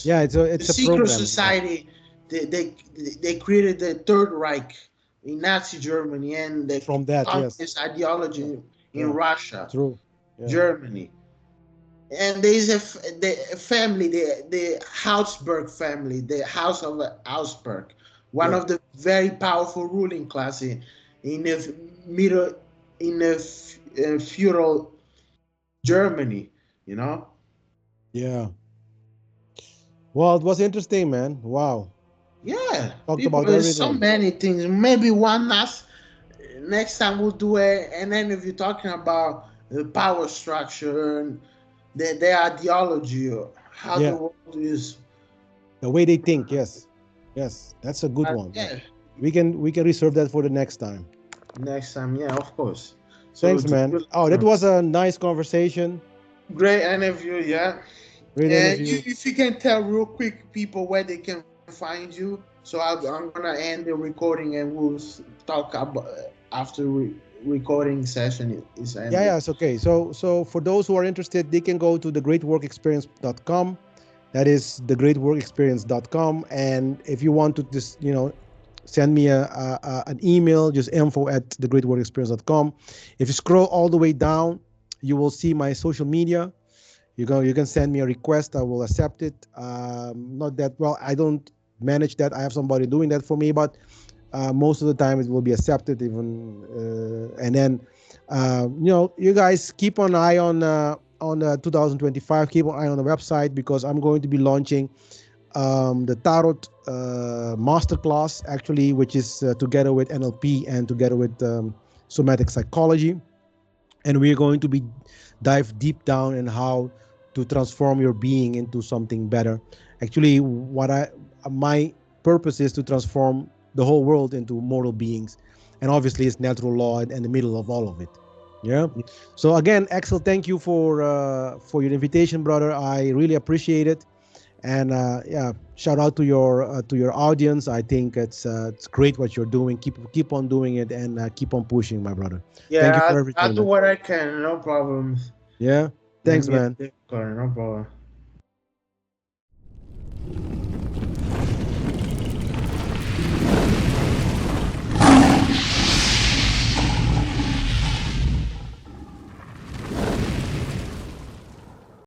Yeah, The it's a secret program. Yeah, society, they they, they created the Third Reich in Nazi Germany and the from that, yes. communist Yeah, ideology in yeah, Russia, true. Yeah, Germany. And there is the family, the Habsburg family, the House of Habsburg, one yeah, of the very powerful ruling class in the middle in the feudal Germany. You know, yeah. Well, it was interesting, man. Wow, yeah. talked People, about there's so everything. many things. Maybe one last next time we'll do an interview talking about the power structure and their ideology, how the Yeah, world is. the way they think. Yes, yes, that's a good one. Yeah, Yeah, we can reserve that for the next time. next time, yeah, of course. So Thanks, to man. you, Oh, that was a nice conversation. great interview, yeah. Great And you, interview. if you can tell real quick people where they can find you, so I'm gonna end the recording and we'll talk about after recording session is Yeah, ended. yeah, it's okay. So for those who are interested, they can go to thegreatworkexperience.com. That is thegreatworkexperience.com. And if you want to just, send me an email, just info@thegreatworkexperience.com. If you scroll all the way down, you will see my social media. You can send me a request. I will accept it. Not that well. I don't manage that. I have somebody doing that for me, but most of the time it will be accepted. Even and then you guys keep an eye on 2025. Keep an eye on the website because I'm going to be launching the tarot masterclass actually, which is together with NLP and together with somatic psychology, and we're going to be dive deep down in how to transform your being into something better. Actually, what I my purpose is to transform the whole world into mortal beings, and obviously it's natural law and the middle of all of it. Yeah. So again, Axel, thank you for your invitation, brother. I really appreciate it. And yeah, shout out to your audience. I think it's great what you're doing. Keep on doing it and keep on pushing, my brother. Thank you Yeah, for I'll everything, do man. what I can, no problems. Yeah, Let thanks, me man. no problem.